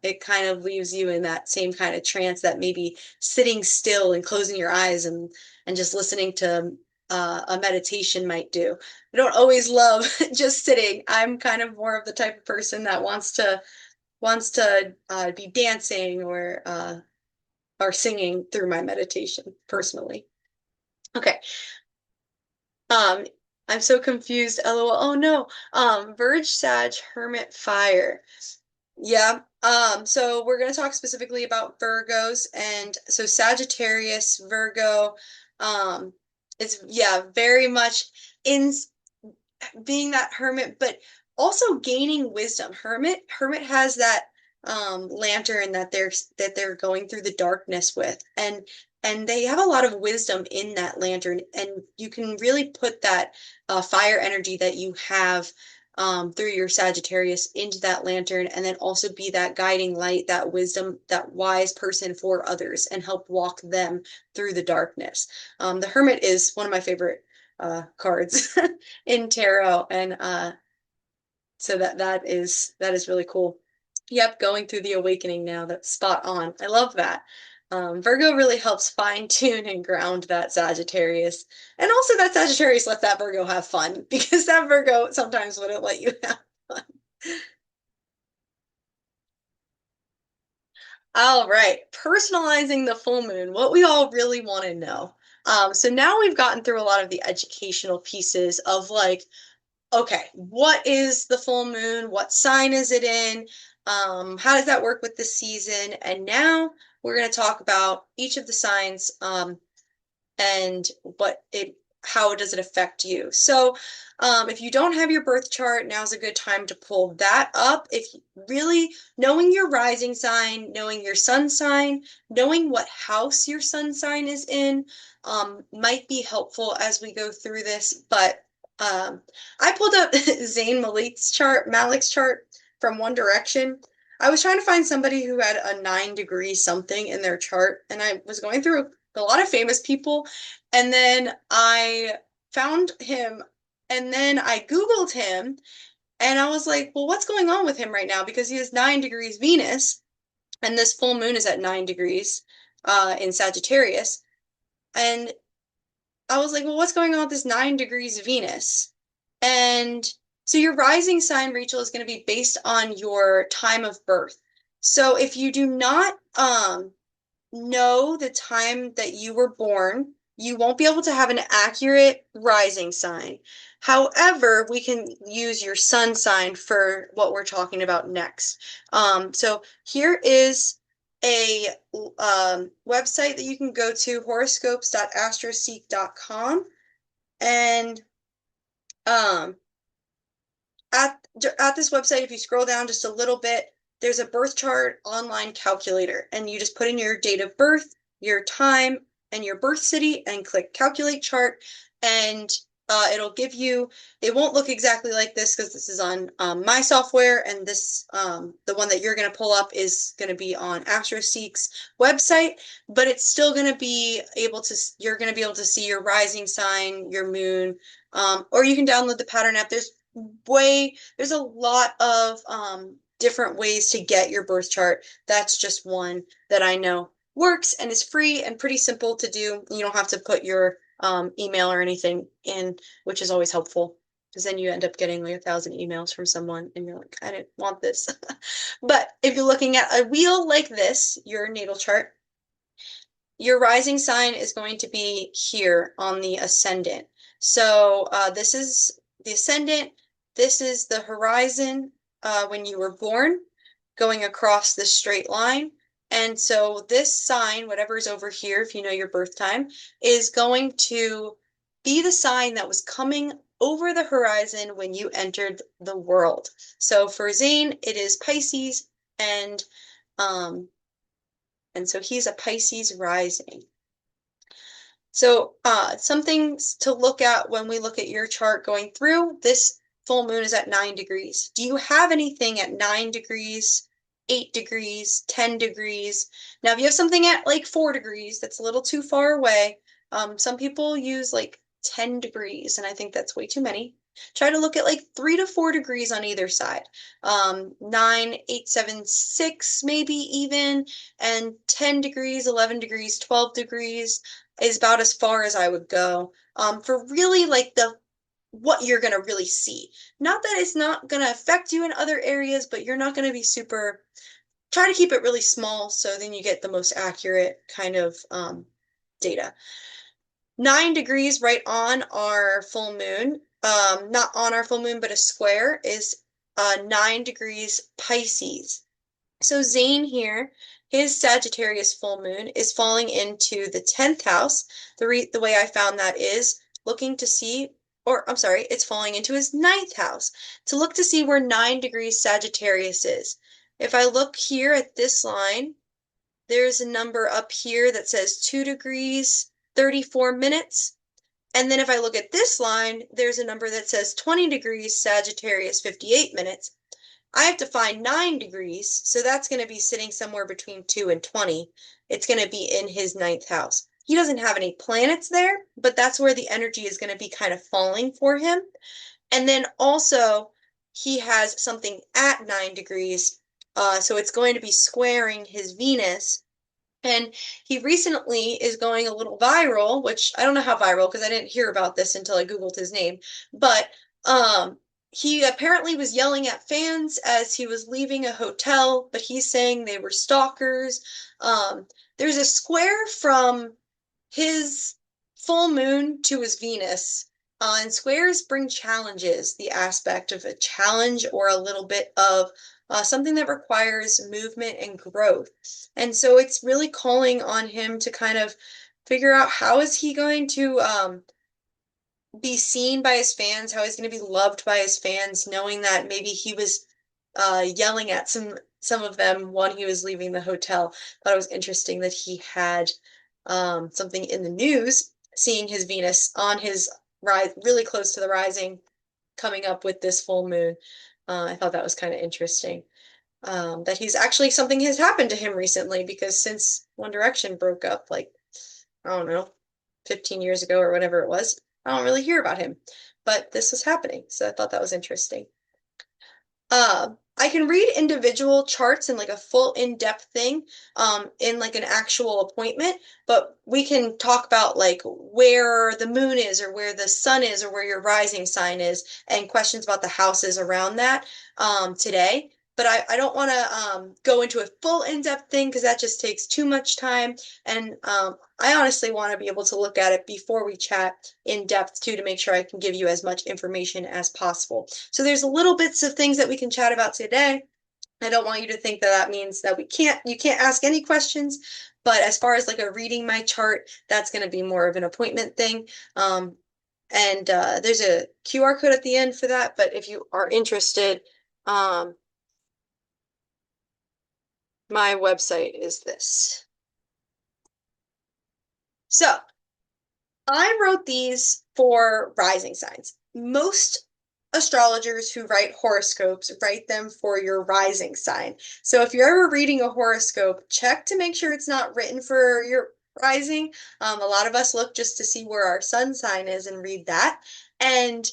[SPEAKER 1] it kind of leaves you in that same kind of trance that maybe sitting still and closing your eyes and just listening to a meditation might do. I don't always love just sitting. I'm kind of more of the type of person that wants to be dancing or singing through my meditation personally. Okay. Um, I'm so confused. LOL. Oh no. Verge, Sag, Hermit, Fire. Yeah. So we're going to talk specifically about Virgos, and so Sagittarius, Virgo, it's yeah, very much in being that hermit, but also gaining wisdom. Hermit has that lantern that they're going through the darkness with, and they have a lot of wisdom in that lantern, and you can really put that fire energy that you have through your Sagittarius into that lantern, and then also be that guiding light, that wisdom, that wise person for others, and help walk them through the darkness. The Hermit is one of my favorite cards in tarot, and so that is really cool. Yep, going through the awakening now. That's spot on. I love that. Virgo really helps fine tune and ground that Sagittarius, and also that Sagittarius let that Virgo have fun because that Virgo sometimes wouldn't let you have fun. All right, personalizing the full moon, what we all really want to know. So now we've gotten through a lot of the educational pieces of like, okay, what is the full moon? What sign is it in? How does that work with the season? And now we're going to talk about each of the signs and how does it affect you. So if you don't have your birth chart, now's a good time to pull that up. If really knowing your rising sign, knowing your sun sign, knowing what house your sun sign is in might be helpful as we go through this. But I pulled up Zayn Malik's chart from One Direction. I was trying to find somebody who had a 9 degree something in their chart, and I was going through a lot of famous people, and then I found him, and then I Googled him, and I was like, well, what's going on with him right now? Because he has 9 degrees Venus, and this full moon is at 9 degrees in Sagittarius. And I was like, well, what's going on with this 9 degrees Venus? And so your rising sign, Rachel, is going to be based on your time of birth. So if you do not know the time that you were born, you won't be able to have an accurate rising sign. However, we can use your sun sign for what we're talking about next. So here is a website that you can go to, horoscopes.astroseek.com, and um, at this website, if you scroll down just a little bit, there's a birth chart online calculator, and you just put in your date of birth, your time, and your birth city, and click calculate chart, and it'll give you, it won't look exactly like this because this is on my software, and this the one that you're going to pull up is going to be on AstroSeek's website, but it's still going to be able to, you're going to be able to see your rising sign, your moon, or you can download the pattern app. There's a lot of different ways to get your birth chart. That's just one that I know works and is free and pretty simple to do. You don't have to put your email or anything in, which is always helpful because then you end up getting like 1,000 emails from someone and you're like, I didn't want this. But if you're looking at a wheel like this, your natal chart, your rising sign is going to be here on the ascendant. So this is the ascendant. This is the horizon when you were born, going across this straight line. And so this sign, whatever is over here, if you know your birth time, is going to be the sign that was coming over the horizon when you entered the world. So for Zane, it is Pisces, and um, so he's a Pisces rising. So some things to look at when we look at your chart going through, this full moon is at 9 degrees. Do you have anything at 9 degrees, 8 degrees, 10 degrees? Now, if you have something at like 4 degrees, that's a little too far away. Some people use like 10 degrees, and I think that's way too many. Try to look at like 3 to 4 degrees on either side. 9, 8, 7, 6, maybe even, and 10 degrees, 11 degrees, 12 degrees is about as far as I would go for really like the what you're gonna really see. Not that it's not gonna affect you in other areas, but you're not gonna be super. Try to keep it really small so then you get the most accurate kind of data. 9 degrees right on our full moon, not on our full moon, but a square is 9 degrees Pisces. So Zane here, his Sagittarius full moon is falling into the 10th house. The way I found that is looking to see, or I'm sorry, it's falling into his 9th house to look to see where 9 degrees Sagittarius is. If I look here at this line, there's a number up here that says 2 degrees, 34 minutes. And then if I look at this line, there's a number that says 20 degrees Sagittarius, 58 minutes. I have to find 9 degrees, so that's going to be sitting somewhere between 2 and 20. It's going to be in his 9th house. He doesn't have any planets there, but that's where the energy is going to be kind of falling for him. And then also, he has something at 9 degrees, so it's going to be squaring his Venus. And he recently is going a little viral, which I don't know how viral because I didn't hear about this until I Googled his name. But he apparently was yelling at fans as he was leaving a hotel, but he's saying they were stalkers. There's a square from his full moon to his Venus. And squares bring challenges, the aspect of a challenge or a little bit of something that requires movement and growth. And so it's really calling on him to kind of figure out how is he going to be seen by his fans, how he's going to be loved by his fans, knowing that maybe he was yelling at some of them when he was leaving the hotel. Thought it was interesting that he had something in the news, seeing his Venus on his rise, really close to the rising, coming up with this full moon. I thought that was kind of interesting. That he's actually something has happened to him recently because since One Direction broke up, like, I don't know, 15 years ago or whatever it was, I don't really hear about him. But this was happening, so I thought that was interesting. I can read individual charts and like a full in-depth thing in like an actual appointment, but we can talk about like where the moon is or where the sun is or where your rising sign is and questions about the houses around that today. But I don't want to go into a full in-depth thing because that just takes too much time. And I honestly want to be able to look at it before we chat in depth too to make sure I can give you as much information as possible. So there's little bits of things that we can chat about today. I don't want you to think that that means that you can't ask any questions. But as far as like a reading my chart, that's going to be more of an appointment thing. And there's a QR code at the end for that. But if you are interested, my website is this. So I wrote these for rising signs. Most astrologers who write horoscopes write them for your rising sign. So if you're ever reading a horoscope, check to make sure it's not written for your rising. A lot of us look just to see where our sun sign is and read that. And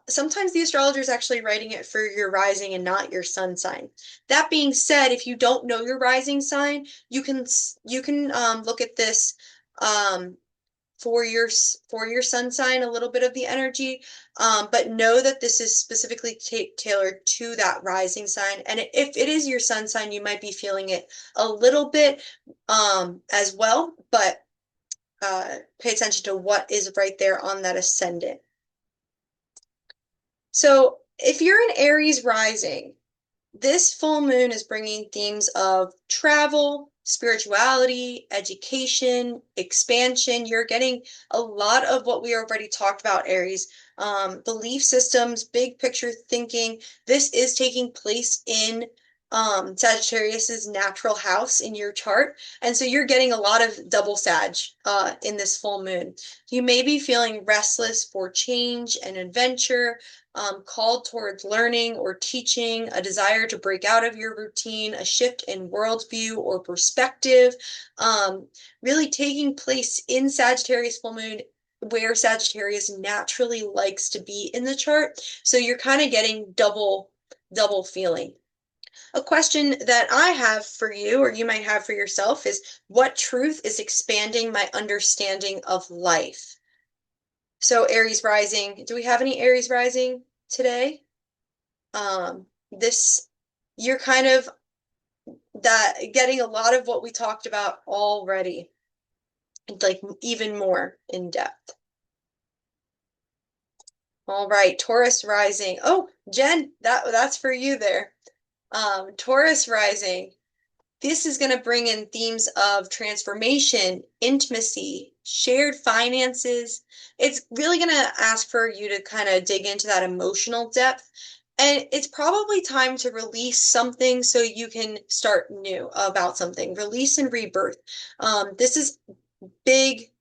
[SPEAKER 1] sometimes the astrologer is actually writing it for your rising and not your sun sign. That being said, if you don't know your rising sign, you can look at this for your sun sign, a little bit of the energy, but know that this is specifically tailored to that rising sign. And if it is your sun sign, you might be feeling it a little bit as well, but pay attention to what is right there on that ascendant. So if you're an Aries rising, this full moon is bringing themes of travel, spirituality, education, expansion. You're getting a lot of what we already talked about, Aries. Belief systems, big picture thinking. This is taking place in Sagittarius's natural house in your chart. And so you're getting a lot of double Sag in this full moon. You may be feeling restless for change and adventure, called towards learning or teaching, a desire to break out of your routine, a shift in worldview or perspective, really taking place in Sagittarius full moon where Sagittarius naturally likes to be in the chart. So you're kind of getting double feeling. A question that I have for you, or you might have for yourself, is what truth is expanding my understanding of life? So Aries rising, do we have any Aries rising today? This, you're kind of that getting a lot of what we talked about already, like even more in depth. All right, Taurus rising. Oh, Jen, that's for you there. Taurus rising. This is going to bring in themes of transformation, intimacy, shared finances. It's really going to ask for you to kind of dig into that emotional depth. And it's probably time to release something so you can start new about something. Release and rebirth. This is big.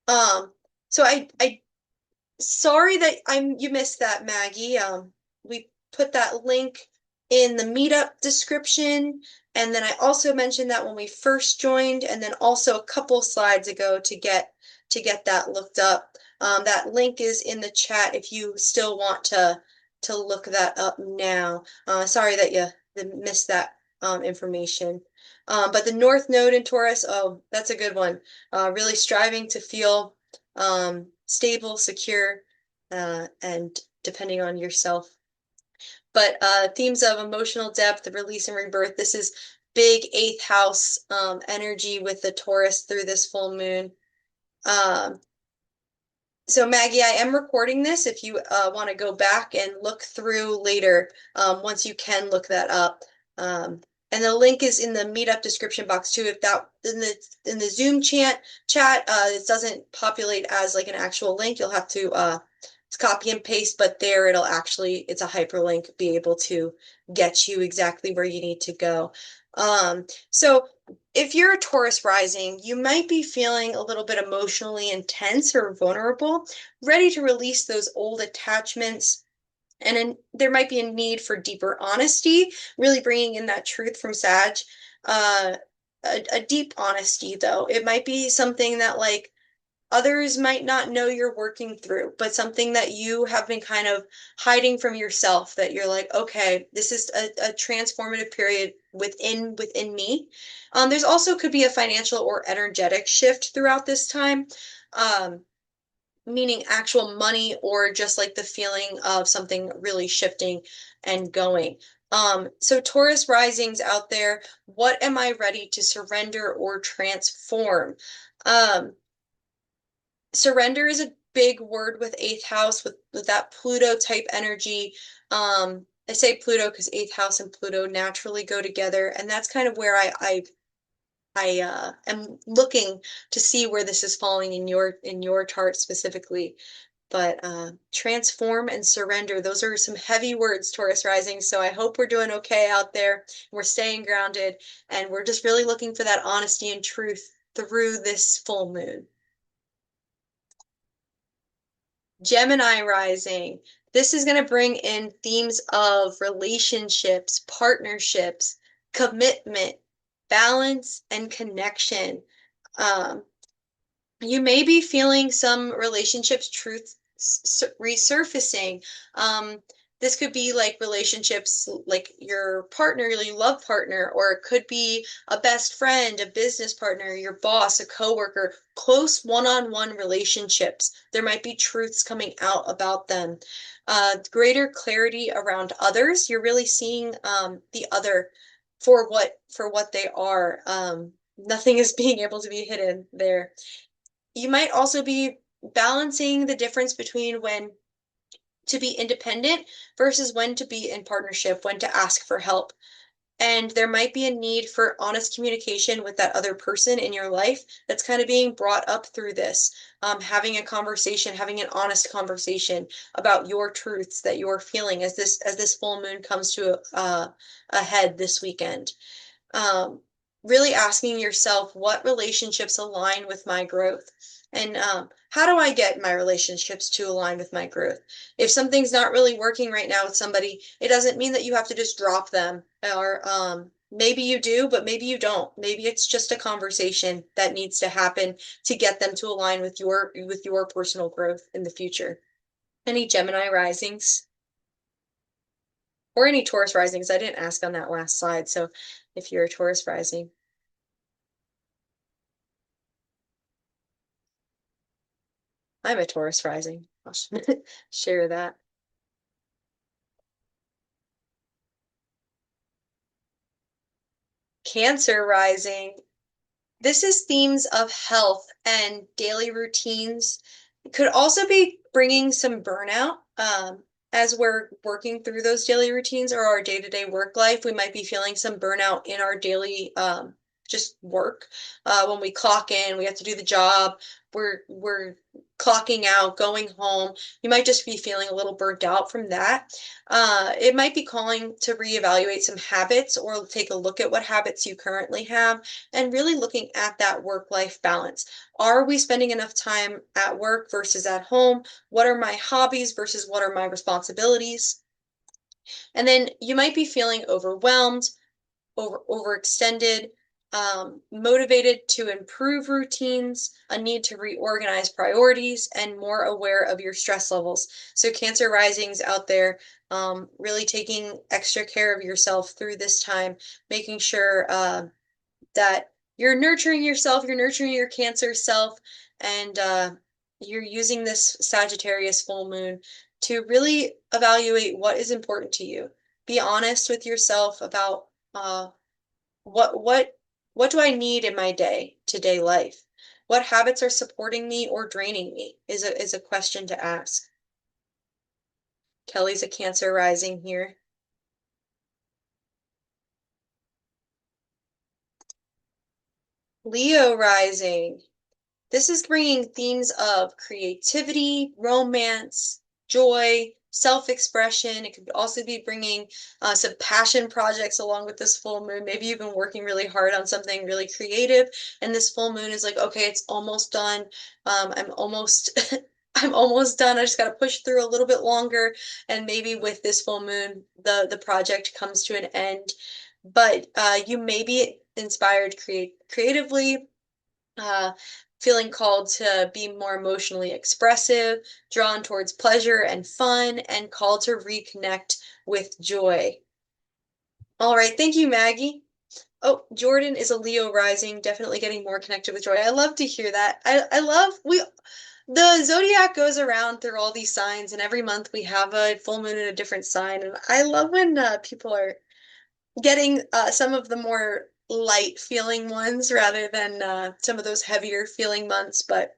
[SPEAKER 1] So I sorry that you missed that, Maggie. We put that link in the meetup description, and then I also mentioned that when we first joined, and then also a couple slides ago to get that looked up. That link is in the chat if you still want to look that up now. Sorry that you missed that information. But the North Node in Taurus, oh, that's a good one. Really striving to feel stable, secure, and depending on yourself. But themes of emotional depth, release and rebirth. This is big eighth house energy with the Taurus through this full moon. So Maggie, I am recording this if you want to go back and look through later, once you can look that up. And the link is in the meetup description box too. If that in the Zoom chat, it doesn't populate as like an actual link. You'll have to copy and paste, but there it's a hyperlink, be able to get you exactly where you need to go. So if you're a Taurus rising, you might be feeling a little bit emotionally intense or vulnerable, ready to release those old attachments. And there might be a need for deeper honesty, really bringing in that truth from Sag. A deep honesty, though. It might be something that, like, others might not know you're working through, but something that you have been kind of hiding from yourself, that you're like, okay, this is a transformative period within me. There's also could be a financial or energetic shift throughout this time, meaning actual money or just like the feeling of something really shifting and going. So Taurus risings out there, what am I ready to surrender or transform? Surrender is a big word with eighth house, with that Pluto type energy. I say Pluto because eighth house and Pluto naturally go together, and that's kind of where I am looking to see where this is falling in your chart specifically. But transform and surrender, those are some heavy words, Taurus rising. So I hope we're doing okay out there. We're staying grounded, and we're just really looking for that honesty and truth through this full moon. Gemini rising. This is going to bring in themes of relationships, partnerships, commitment, balance, and connection. You may be feeling some relationships truth resurfacing. this could be like relationships, like your partner, your love partner, or it could be a best friend, a business partner, your boss, a coworker, close one-on-one relationships. There might be truths coming out about them. Greater clarity around others. You're really seeing the other for what they are. Nothing is being able to be hidden there. You might also be balancing the difference between when to be independent versus when to be in partnership, when to ask for help. And there might be a need for honest communication with that other person in your life that's kind of being brought up through this. Having a conversation, having an honest conversation about your truths that you're feeling as this full moon comes to a head this weekend. um, really asking yourself what relationships align with my growth, and how do I get my relationships to align with my growth. If something's not really working right now with somebody, it doesn't mean that you have to just drop them, or maybe you do, but maybe you don't. Maybe it's just a conversation that needs to happen to get them to align with your personal growth in the future. Any Gemini risings or any Taurus risings? I didn't ask on that last slide, so if you're a Taurus rising. I'm a Taurus rising. I'll share that. Cancer rising. This is themes of health and daily routines. It could also be bringing some burnout. As we're working through those daily routines or our day-to-day work life, we might be feeling some burnout in our daily just work. When we clock in, we have to do the job. We're clocking out, going home. You might just be feeling a little burnt out from that. It might be calling to reevaluate some habits or take a look at what habits you currently have and really looking at that work-life balance. Are we spending enough time at work versus at home? What are my hobbies versus what are my responsibilities? And then you might be feeling overwhelmed, overextended, motivated to improve routines, a need to reorganize priorities, and more aware of your stress levels. So Cancer risings out there, really taking extra care of yourself through this time, making sure that you're nurturing yourself, you're nurturing your Cancer self, and you're using this Sagittarius full moon to really evaluate what is important to you. Be honest with yourself about what what what do I need in my day-to-day life? What habits are supporting me or draining me is a question to ask. Kelly's a Cancer rising here. Leo rising. This is bringing themes of creativity, romance, joy, self-expression. It could also be bringing some passion projects along with this full moon. Maybe you've been working really hard on something really creative, and this full moon is like, okay, it's almost done. I'm almost I'm almost done. I just got to push through a little bit longer, and maybe with this full moon, the project comes to an end. But you may be inspired creatively, uh, feeling called to be more emotionally expressive, drawn towards pleasure and fun, and called to reconnect with joy. All right, thank you, Maggie. Oh, Jordan is a Leo rising, definitely getting more connected with joy. I love to hear that. I love the zodiac goes around through all these signs, and every month we have a full moon in a different sign, and I love when people are getting some of the more light feeling ones rather than some of those heavier feeling months. But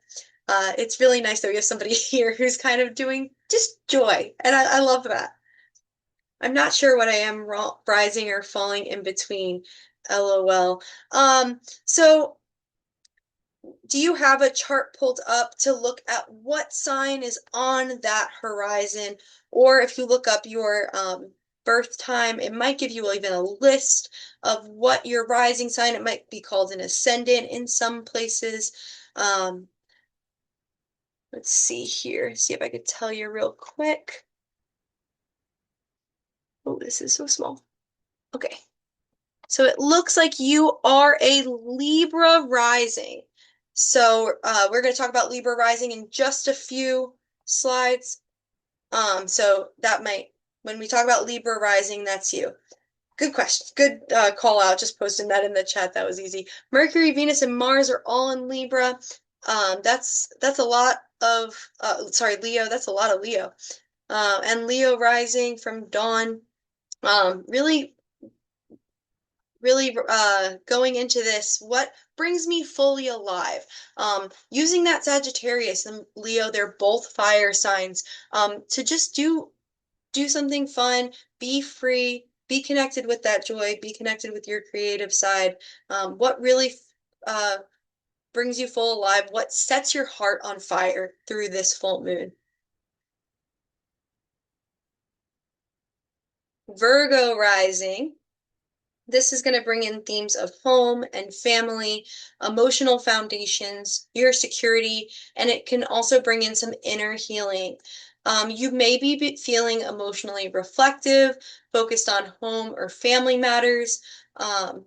[SPEAKER 1] it's really nice that we have somebody here who's kind of doing just joy. And I love that. I'm not sure what I am rising or falling in between. LOL. So do you have a chart pulled up to look at what sign is on that horizon? Or if you look up your birth time, it might give you even a list of what your rising sign, it might be called an ascendant in some places. Um, let's see here, see if I could tell you real quick. Oh, this is so small. Okay. So it looks like you are a Libra rising. So we're going to talk about Libra rising in just a few slides. So that might When we talk about Libra rising, that's you. Good question. Good call out. Just posting that in the chat. That was easy. Mercury, Venus, and Mars are all in Libra. That's a lot of sorry, Leo. That's a lot of Leo. And Leo rising from Dawn. Really, really going into this, what brings me fully alive? Using that Sagittarius and Leo, they're both fire signs. To just do something fun, be free, be connected with that joy, be connected with your creative side. What really uh, brings you full alive? What sets your heart on fire through this full moon? Virgo rising. This is going to bring in themes of home and family, emotional foundations, your security, and it can also bring in some inner healing. You may be feeling emotionally reflective, focused on home or family matters, and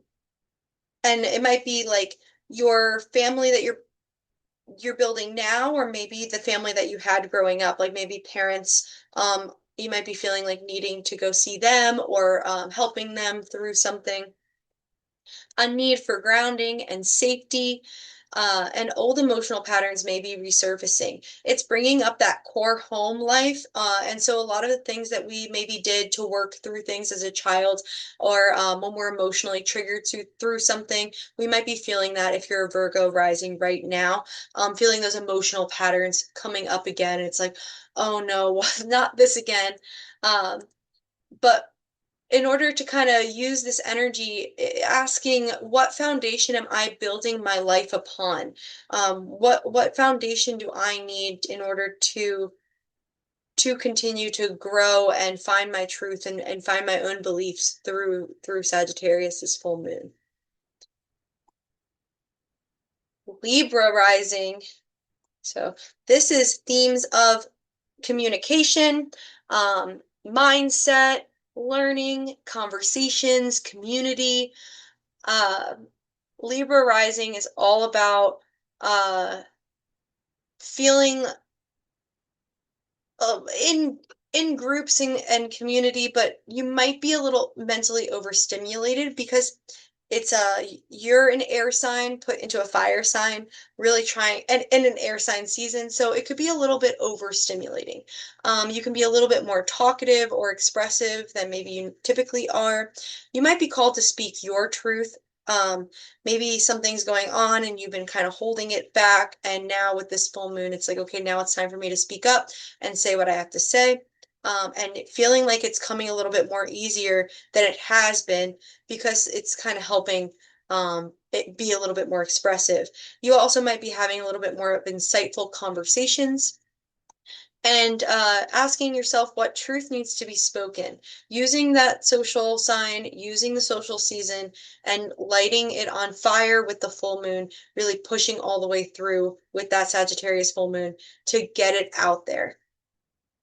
[SPEAKER 1] it might be like your family that you're building now, or maybe the family that you had growing up, like maybe parents. You might be feeling like needing to go see them or helping them through something, a need for grounding and safety, and old emotional patterns may be resurfacing. It's bringing up that core home life. And so a lot of the things that we maybe did to work through things as a child, or when we're emotionally triggered through something, we might be feeling that if you're a Virgo rising right now, feeling those emotional patterns coming up again. It's like, oh no, not this again. Um, but in order to kind of use this energy, asking what foundation am I building my life upon? What foundation do I need in order to continue to grow and find my truth and find my own beliefs through Sagittarius this full moon. Libra rising. So this is themes of communication, mindset, learning, conversations, community. Uh, Libra rising is all about uh, feeling in groups and community, but you might be a little mentally overstimulated because it's you're an air sign put into a fire sign, really trying and in an air sign season, so it could be a little bit overstimulating. You can be a little bit more talkative or expressive than maybe you typically are. You might be called to speak your truth. Um, Maybe something's going on and you've been kind of holding it back, and now with this full moon, it's like, okay, now it's time for me to speak up and say what I have to say. And feeling like it's coming a little bit more easier than it has been because it's kind of helping it be a little bit more expressive. You also might be having a little bit more of insightful conversations and asking yourself what truth needs to be spoken, using that social sign, using the social season, and lighting it on fire with the full moon, really pushing all the way through with that Sagittarius full moon to get it out there.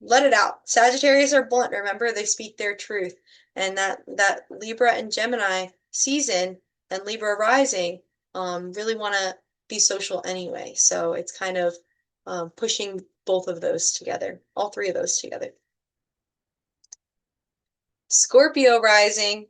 [SPEAKER 1] Let it out. Sagittarius are blunt, remember, they speak their truth. And that Libra and Gemini season and Libra rising really want to be social anyway. So it's kind of pushing both of those together, all three of those together. Scorpio rising.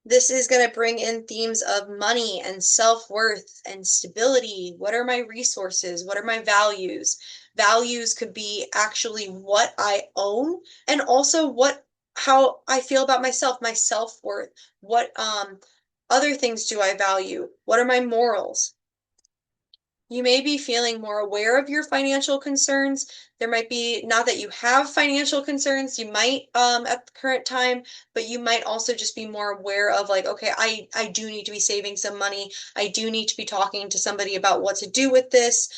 [SPEAKER 1] This is going to bring in themes of money and self-worth and stability. What are my resources? What are my values? Values could be actually what I own, and also how I feel about myself, my self-worth. What other things do I value? What are my morals? You may be feeling more aware of your financial concerns. There might be, not that you have financial concerns, you might at the current time, but you might also just be more aware of like, okay, I do need to be saving some money. I do need to be talking to somebody about what to do with this.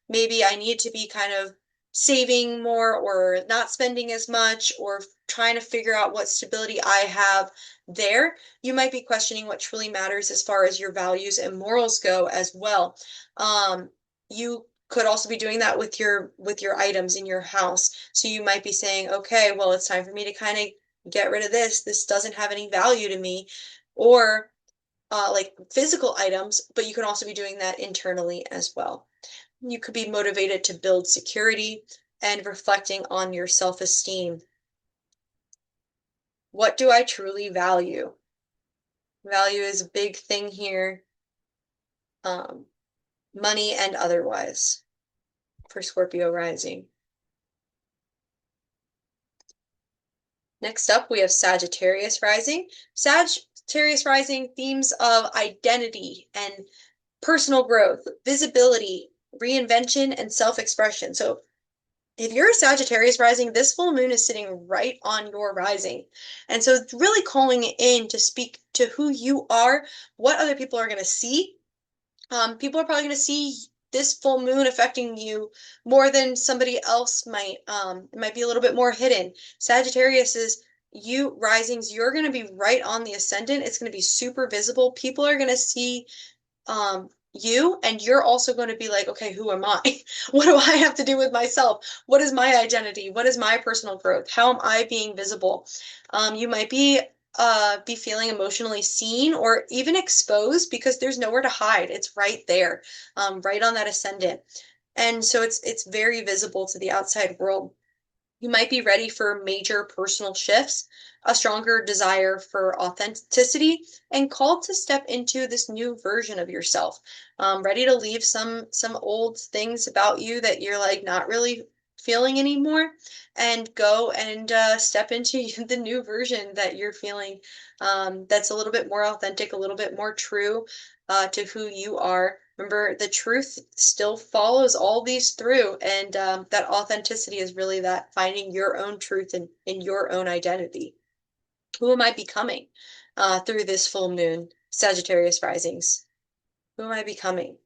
[SPEAKER 1] Maybe I need to be kind of saving more or not spending as much or trying to figure out what stability I have there. You might be questioning what truly matters as far as your values and morals go as well. You could also be doing that with your items in your house. So you might be saying, okay, well, it's time for me to kind of get rid of this. This doesn't have any value to me. Or like physical items, but you can also be doing that internally as well. You could be motivated to build security and reflecting on your self-esteem. What do I truly value? Value is a big thing here, um, money and otherwise, for Scorpio rising. Next up, we have Sagittarius rising. Sagittarius rising, themes of identity and personal growth, visibility, reinvention, and self-expression. So if you're a Sagittarius rising, this full moon is sitting right on your rising. And so it's really calling in to speak to who you are, what other people are going to see. People are probably going to see this full moon affecting you more than somebody else might. It might be a little bit more hidden. Sagittarius is you risings, you're going to be right on the ascendant. It's going to be super visible. People are going to see you, and you're also going to be like, okay, who am I? What do I have to do with myself? What is my identity? What is my personal growth? How am I being visible? You might be feeling emotionally seen or even exposed because there's nowhere to hide. It's right there, right on that ascendant. And so it's very visible to the outside world. You might be ready for major personal shifts, a stronger desire for authenticity, and called to step into this new version of yourself. Ready to leave some old things about you that you're like not really feeling anymore, and go and step into the new version that you're feeling. That's a little bit more authentic, a little bit more true to who you are. Remember, the truth still follows all these through, and that authenticity is really that finding your own truth in your own identity. Who am I becoming through this full moon, Sagittarius risings? Who am I becoming?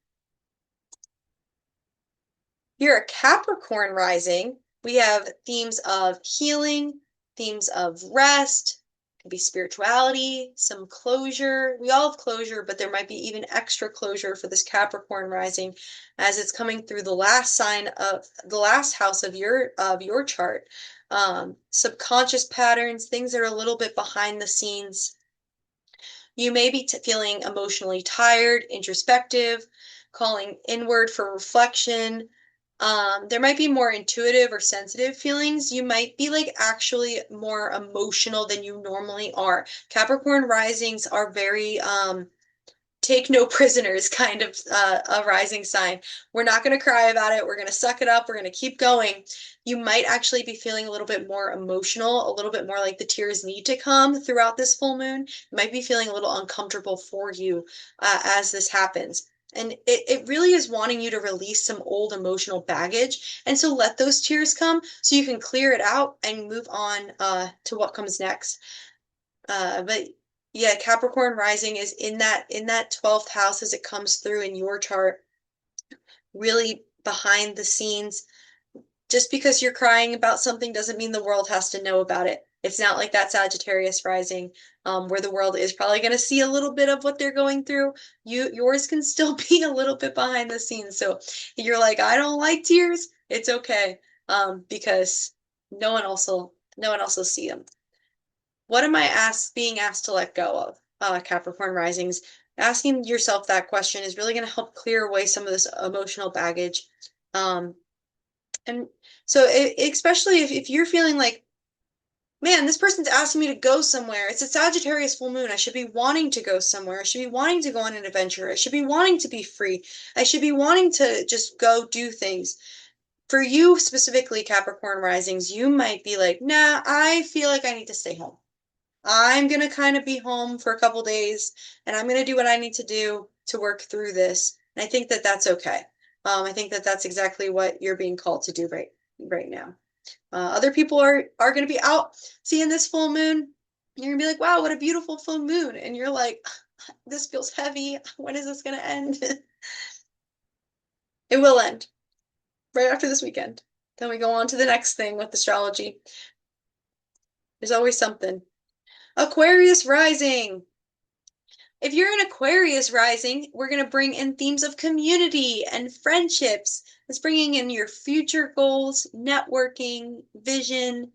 [SPEAKER 1] You're a Capricorn rising. We have themes of healing, themes of rest, could be spirituality, some closure. We all have closure, but there might be even extra closure for this Capricorn rising as it's coming through the last sign of the last house of your chart. Subconscious patterns, things that are a little bit behind the scenes. You may be feeling emotionally tired, introspective, calling inward for reflection. There might be more intuitive or sensitive feelings. You might be like actually more emotional than you normally are. Capricorn risings are very take no prisoners kind of a rising sign. We're not going to cry about it. We're going to suck it up. We're going to keep going. You might actually be feeling a little bit more emotional, a little bit more like the tears need to come throughout this full moon. You might be feeling a little uncomfortable for you as this happens. And it really is wanting you to release some old emotional baggage. And so let those tears come so you can clear it out and move on to what comes next. But yeah, Capricorn rising is in that 12th house as it comes through in your chart, really behind the scenes. Just because you're crying about something doesn't mean the world has to know about it. It's not like that Sagittarius rising, where the world is probably going to see a little bit of what they're going through. Yours can still be a little bit behind the scenes. So you're like, I don't like tears. It's okay, because no one else will see them. What am I being asked to let go of? Capricorn risings. Asking yourself that question is really going to help clear away some of this emotional baggage. Um, and so, especially if you're feeling like, man, this person's asking me to go somewhere. It's a Sagittarius full moon. I should be wanting to go somewhere. I should be wanting to go on an adventure. I should be wanting to be free. I should be wanting to just go do things. For you specifically, Capricorn risings, you might be like, nah, I feel like I need to stay home. I'm gonna kind of be home for a couple days and I'm gonna do what I need to do to work through this. And I think that that's okay. I think that that's exactly what you're being called to do right now. Other people are gonna be out seeing this full moon. You're gonna be like, wow, what a beautiful full moon. And you're like, this feels heavy. When is this gonna end? It will end right after this weekend. Then we go on to the next thing with astrology. There's always something. Aquarius rising. If you're an Aquarius rising, we're going to bring in themes of community and friendships. It's bringing in your future goals, networking, vision.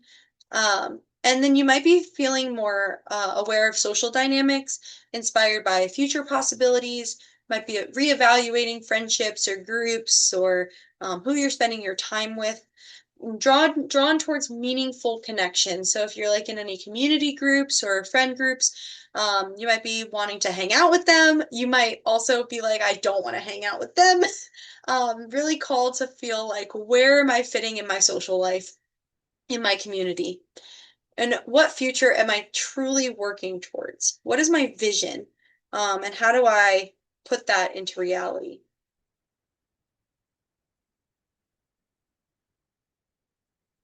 [SPEAKER 1] And then you might be feeling more aware of social dynamics, inspired by future possibilities, might be reevaluating friendships or groups or who you're spending your time with. drawn towards meaningful connections. So if you're like in any community groups or friend groups, you might be wanting to hang out with them. You might also be like, I don't want to hang out with them. Really called to feel like, where am I fitting in my social life, in my community? And what future am I truly working towards? What is my vision? And how do I put that into reality?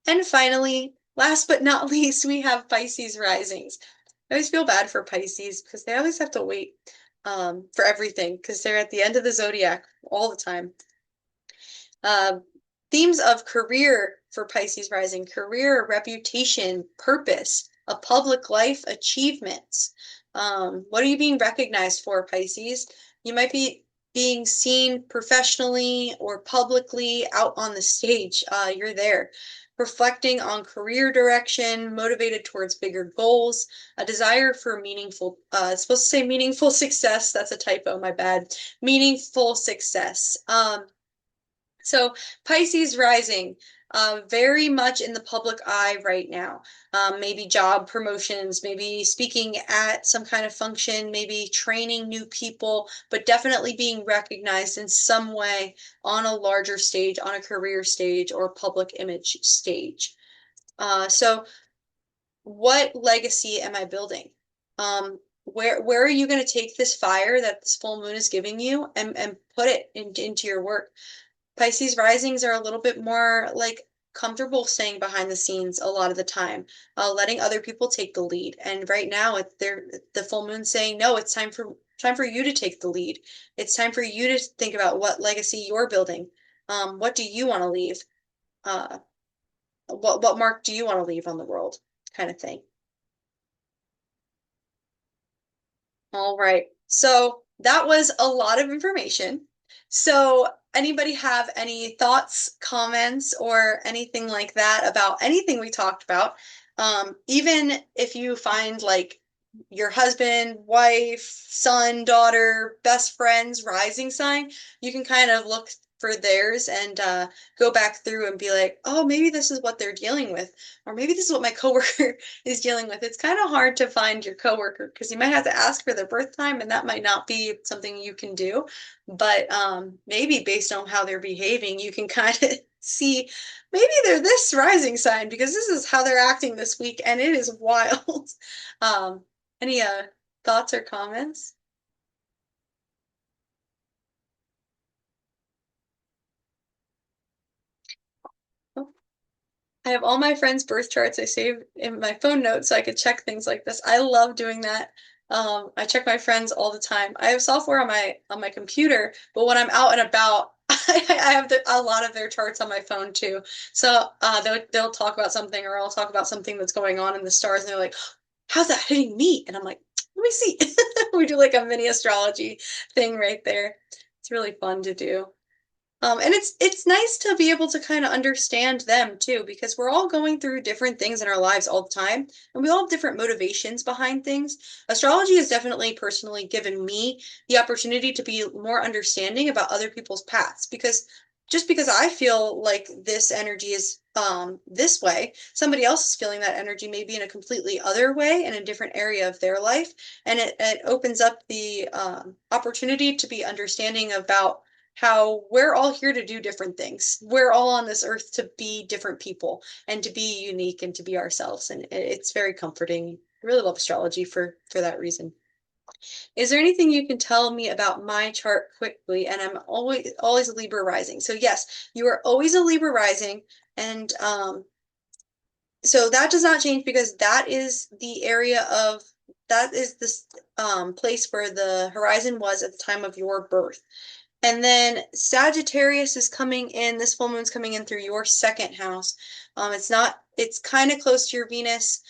[SPEAKER 1] And finally, last but not least, we have Pisces risings. I always feel bad for Pisces because they always have to wait for everything because they're at the end of the zodiac all the time. Uh, Themes of career for Pisces rising: career, reputation, purpose, a public life, achievements. What are you being recognized for, Pisces? You might be being seen professionally or publicly out on the stage. You're there. Reflecting on career direction, motivated towards bigger goals, a desire for meaningful, it's supposed to say meaningful success. That's a typo, my bad. Meaningful success. So Pisces rising, very much in the public eye right now. Maybe job promotions, maybe speaking at some kind of function, maybe training new people, but definitely being recognized in some way on a larger stage, on a career stage or public image stage. So what legacy am I building? Where are you going to take this fire that this full moon is giving you and put it into your work? Pisces risings are a little bit more like comfortable staying behind the scenes a lot of the time, letting other people take the lead. And right now, the full moon saying, no, it's time for you to take the lead. It's time for you to think about what legacy you're building. What do you want to leave? Uh, what mark do you want to leave on the world? Kind of thing. All right. So that was a lot of information. So anybody have any thoughts, comments, or anything like that about anything we talked about? Even if you find like your husband, wife, son, daughter, best friend's rising sign, you can kind of look for theirs and go back through and be like, oh, maybe this is what they're dealing with, or maybe this is what my coworker is dealing with. It's kind of hard to find your coworker because you might have to ask for their birth time, and that might not be something you can do. But maybe based on how they're behaving, you can kind of see maybe they're this rising sign because this is how they're acting this week, and it is wild. Any thoughts or comments? I have all my friends' birth charts I save in my phone notes so I could check things like this. I love doing that. I check my friends all the time. I have software on my computer, but when I'm out and about, I have a lot of their charts on my phone too. So they'll talk about something, or I'll talk about something that's going on in the stars, and they're like, "How's that hitting me?" And I'm like, "Let me see." We do like a mini astrology thing right there. It's really fun to do. And it's nice to be able to kind of understand them too, because we're all going through different things in our lives all the time, and we all have different motivations behind things. Astrology has definitely personally given me the opportunity to be more understanding about other people's paths, because just because I feel like this energy is this way, somebody else is feeling that energy maybe in a completely other way in a different area of their life, and it opens up the opportunity to be understanding about how we're all here to do different things. We're all on this earth to be different people and to be unique and to be ourselves. And it's very comforting. I really love astrology for that reason. Is there anything you can tell me about my chart quickly? And I'm always a Libra rising. So yes, you are always a Libra rising. And so that does not change because that is the area of that is this place where the horizon was at the time of your birth. And then Sagittarius is coming in, this full moon's coming in through your second house. It's kind of close to your Venus.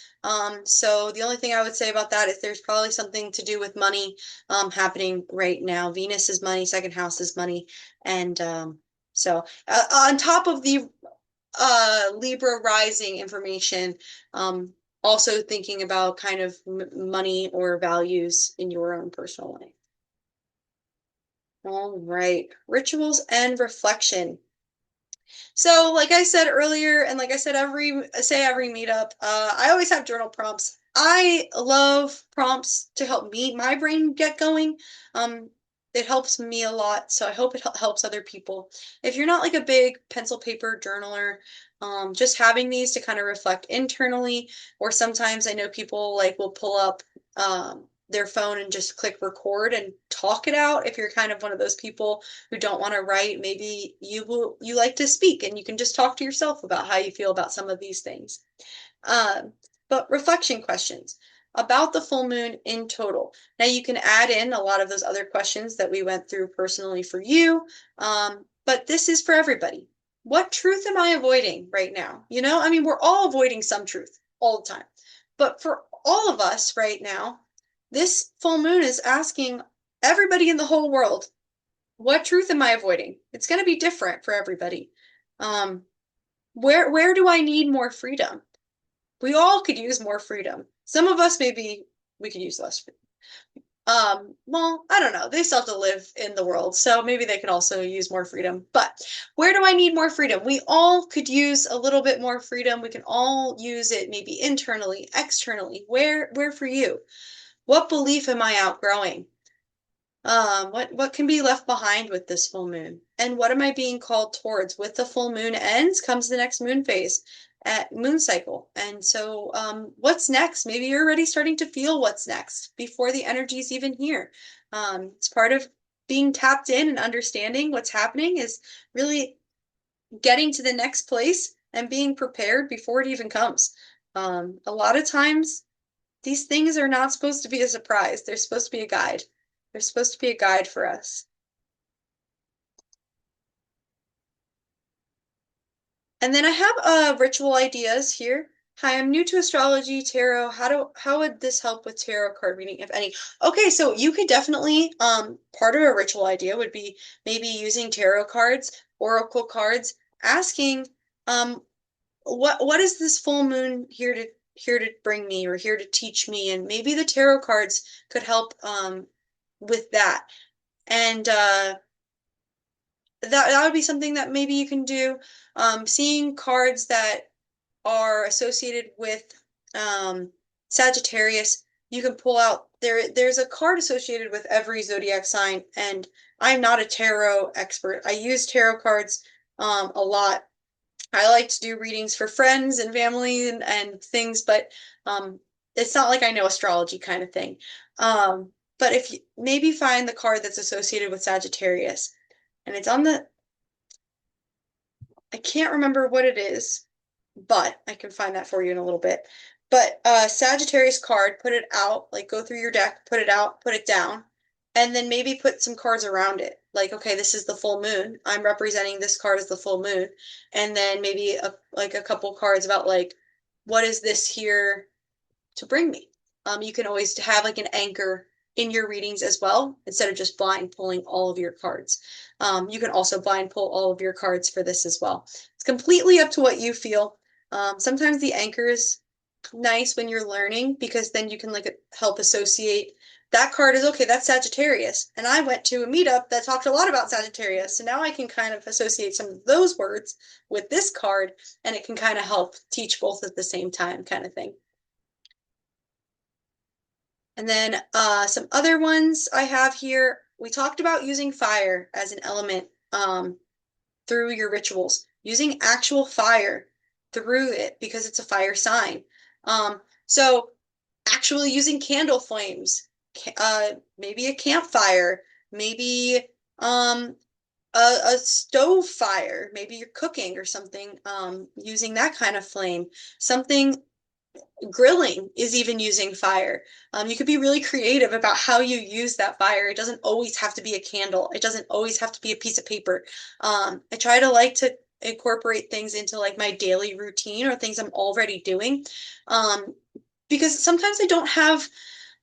[SPEAKER 1] So the only thing I would say about that is there's probably something to do with money happening right now. Venus is money, second house is money. And so on top of the Libra rising information, also thinking about kind of money or values in your own personal life. All right, rituals and reflection. So, like I said earlier, and like I said every meetup, I always have journal prompts. I love prompts to help me, my brain get going. Um, it helps me a lot, so I hope it helps other people. If you're not like a big pencil paper journaler, just having these to kind of reflect internally, or sometimes I know people like will pull up their phone and just click record and talk it out. If you're kind of one of those people who don't want to write, maybe you like to speak and you can just talk to yourself about how you feel about some of these things. Um, but reflection questions about the full moon in total. Now you can add in a lot of those other questions that we went through personally for you, but this is for everybody. What truth am I avoiding right now? You know, I mean, we're all avoiding some truth all the time, but for all of us right now, this full moon is asking everybody in the whole world, what truth am I avoiding? It's going to be different for everybody. Um, where do I need more freedom? We all could use more freedom. Some of us maybe we could use less freedom. Well, I don't know. They still have to live in the world, so maybe they can also use more freedom. But where do I need more freedom? We all could use a little bit more freedom. We can all use it maybe internally, externally. Where for you? What belief am I outgrowing? What can be left behind with this full moon? And what am I being called towards? With the full moon ends comes the next moon phase at moon cycle. And so what's next? Maybe you're already starting to feel what's next before the energy's even here. It's part of being tapped in and understanding what's happening is really getting to the next place and being prepared before it even comes. A lot of times these things are not supposed to be a surprise. They're supposed to be a guide. They're supposed to be a guide for us. And then I have ritual ideas here. Hi, I'm new to astrology, tarot. How would this help with tarot card reading, if any? Okay, so you could definitely part of a ritual idea would be maybe using tarot cards, oracle cards, asking what is this full moon here to bring me or here to teach me? And maybe the tarot cards could help with that. And that would be something that maybe you can do. Seeing cards that are associated with Sagittarius, you can pull out there's a card associated with every zodiac sign, and I'm not a tarot expert. I use tarot cards a lot. I like to do readings for friends and family and things, but it's not like I know astrology kind of thing. But if you maybe find the card that's associated with Sagittarius, and it's on the I can't remember what it is, but I can find that for you in a little bit. But Sagittarius card, put it out, like go through your deck, put it out, put it down, and then maybe put some cards around it. Like, okay, this is the full moon. I'm representing this card as the full moon. And then maybe like a couple cards about like, what is this here to bring me? You can always have like an anchor in your readings as well, instead of just blind pulling all of your cards. You can also blind pull all of your cards for this as well. It's completely up to what you feel. Sometimes the anchor is nice when you're learning because then you can like help associate that card is okay, that's Sagittarius. And I went to a meetup that talked a lot about Sagittarius. So now I can kind of associate some of those words with this card and it can kind of help teach both at the same time, kind of thing. And then some other ones I have here. We talked about using fire as an element through your rituals, using actual fire through it because it's a fire sign. So actually using candle flames, maybe a campfire, maybe a stove fire, maybe you're cooking or something, using that kind of flame. Something grilling is even using fire. You could be really creative about how you use that fire. It doesn't always have to be a candle. It doesn't always have to be a piece of paper. I try to like to incorporate things into like my daily routine or things I'm already doing. Um, because sometimes I don't have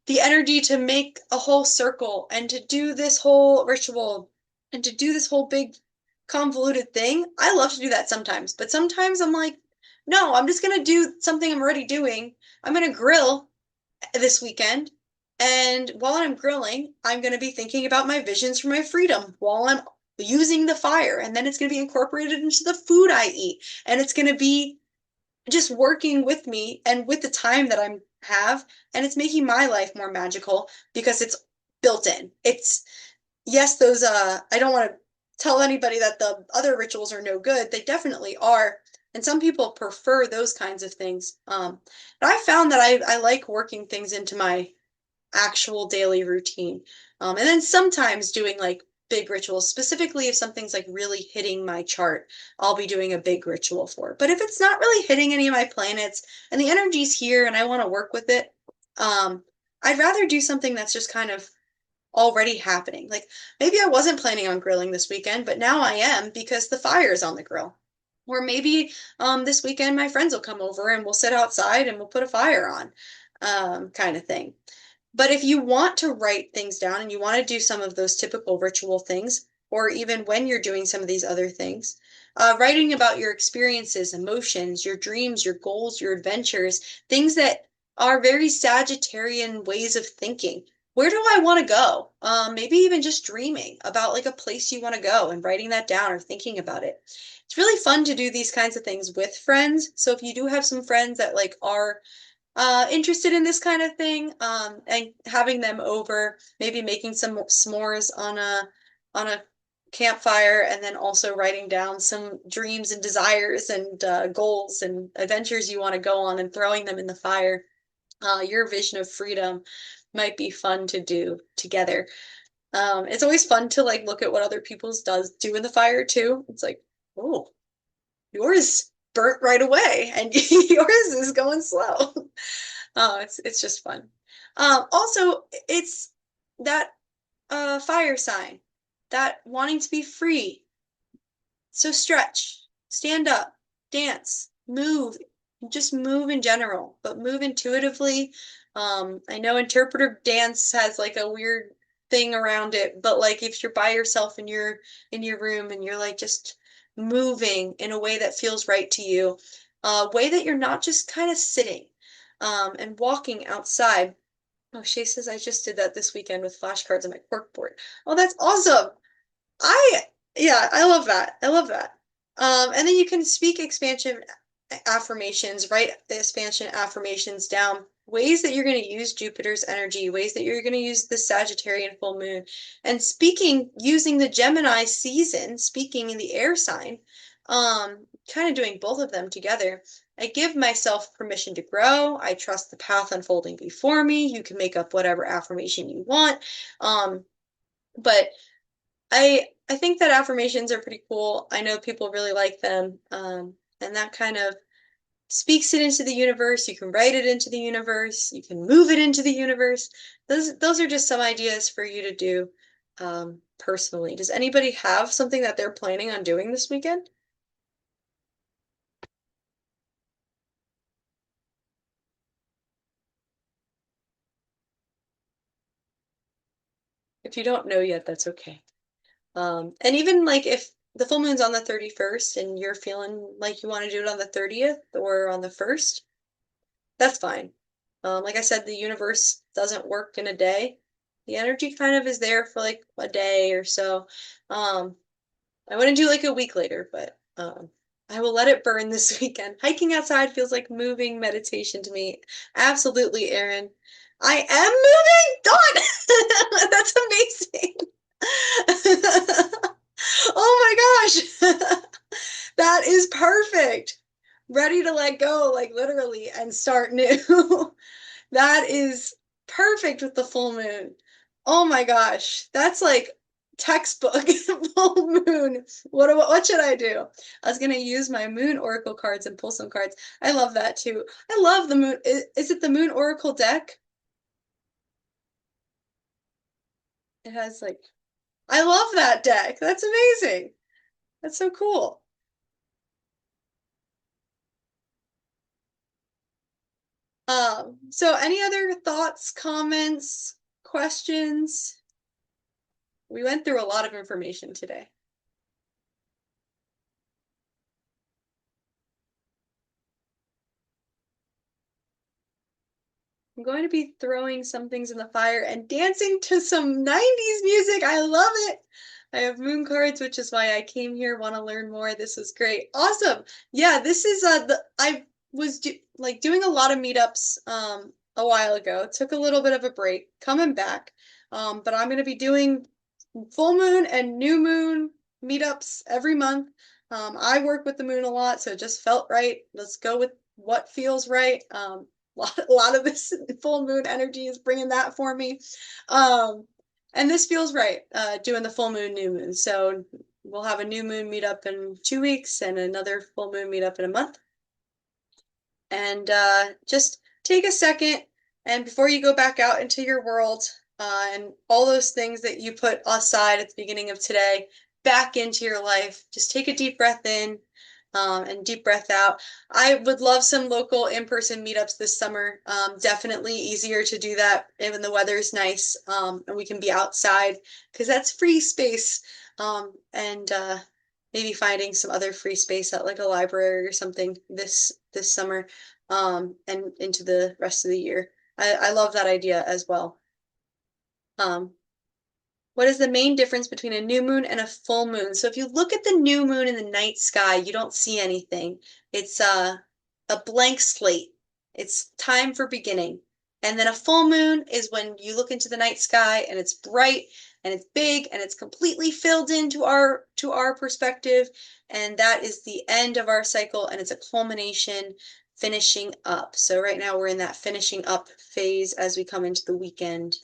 [SPEAKER 1] the energy to make a whole circle and to do this whole ritual and to do this whole big convoluted thing. I love to do that sometimes, but sometimes I'm like, no, I'm just gonna do something I'm already doing. I'm gonna grill this weekend. And while I'm grilling, I'm going to be thinking about my visions for my freedom while I'm using the fire, and then it's going to be incorporated into the food I eat, and it's going to be just working with me and with the time that I have, and it's making my life more magical because it's built in. It's yes, those I don't want to tell anybody that the other rituals are no good. They definitely are. And some people prefer those kinds of things. But I found that I like working things into my actual daily routine. And then sometimes doing like big rituals, specifically if something's like really hitting my chart, I'll be doing a big ritual for it. But if it's not really hitting any of my planets and the energy's here and I want to work with it, I'd rather do something that's just kind of already happening. Like maybe I wasn't planning on grilling this weekend, but now I am because the fire is on the grill. Or maybe this weekend my friends will come over and we'll sit outside and we'll put a fire on, kind of thing. But if you want to write things down and you want to do some of those typical ritual things, or even when you're doing some of these other things, writing about your experiences, emotions, your dreams, your goals, your adventures, things that are very Sagittarian ways of thinking. Where do I want to go? Maybe even just dreaming about like a place you want to go and writing that down or thinking about it. It's really fun to do these kinds of things with friends. So if you do have some friends that like are interested in this kind of thing, and having them over, maybe making some s'mores on a campfire, and then also writing down some dreams and desires and goals and adventures you want to go on and throwing them in the fire. Your vision of freedom might be fun to do together. It's always fun to like look at what other people's does do in the fire too. It's like, oh, yours burnt right away and yours is going slow. Oh, it's just fun. Also, it's that fire sign, that wanting to be free. So stretch, stand up, dance, move, just move in general, but move intuitively. I know interpretive dance has like a weird thing around it, but like if you're by yourself in your room and you're like just moving in a way that feels right to you, a way that you're not just kind of sitting, and walking outside. Oh, Shay says I just did that this weekend with flashcards on my corkboard. Oh, that's awesome. I, yeah, I love that. I love that. And then you can speak expansion affirmations, write the expansion affirmations down, ways that you're going to use Jupiter's energy, ways that you're going to use the Sagittarian full moon, and speaking using the Gemini season, speaking in the air sign, kind of doing both of them together. I give myself permission to grow. I trust the path unfolding before me. You can make up whatever affirmation you want. But I think that affirmations are pretty cool. I know people really like them. And that kind of speaks it into the universe. You can write it into the universe. You can move it into the universe. Those are just some ideas for you to do personally. Does anybody have something that they're planning on doing this weekend? If you don't know yet, that's okay. And even like if the full moon's on the 31st and you're feeling like you want to do it on the 30th or on the 1st, that's fine. Like I said, the universe doesn't work in a day. The energy kind of is there for like a day or so. Um, I wouldn't do like a week later, but I will let it burn this weekend. Hiking outside feels like moving meditation to me. Absolutely, Erin. I am moving! Done! That's amazing. Oh my gosh. That is perfect. Ready to let go, like literally, and start new. That is perfect with the full moon. Oh my gosh. That's like textbook full moon. What should I do? I was gonna use my moon oracle cards and pull some cards. I love that too. I love the moon. Is it the moon oracle deck? It has like I love that deck. That's amazing. That's so cool. So any other thoughts, comments, questions? We went through a lot of information today. I'm going to be throwing some things in the fire and dancing to some 90s music. I love it. I have moon cards, which is why I came here, want to learn more. This was great. Awesome. Yeah, this is I was doing a lot of meetups a while ago. Took a little bit of a break, coming back. But I'm going to be doing full moon and new moon meetups every month. I work with the moon a lot, so it just felt right. Let's go with what feels right. A lot of this full moon energy is bringing that for me. Um, and this feels right, doing the full moon, new moon. So we'll have a new moon meetup in 2 weeks and another full moon meetup in a month. And just take a second and before you go back out into your world and all those things that you put aside at the beginning of today, back into your life, just take a deep breath in and deep breath out. I would love some local in-person meetups this summer. Definitely easier to do that when the weather's nice and we can be outside because that's free space. And maybe finding some other free space at like a library or something this summer and into the rest of the year. I love that idea as well. Um, what is the main difference between a new moon and a full moon? So if you look at the new moon in the night sky, you don't see anything. It's a blank slate. It's time for beginning. And then a full moon is when you look into the night sky and it's bright and it's big and it's completely filled into our perspective. And that is the end of our cycle and it's a culmination finishing up. So right now we're in that finishing up phase as we come into the weekend.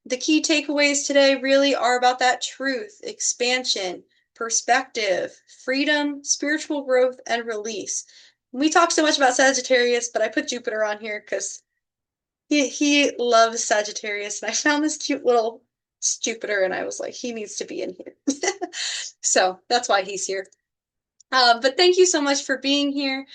[SPEAKER 1] The key takeaways today really are about that truth, expansion, perspective, freedom, spiritual growth, and release. We talk so much about Sagittarius, but I put Jupiter on here because he loves Sagittarius, and I found this cute little Jupiter, and I was like, he needs to be in here. So that's why he's here. But thank you so much for being here.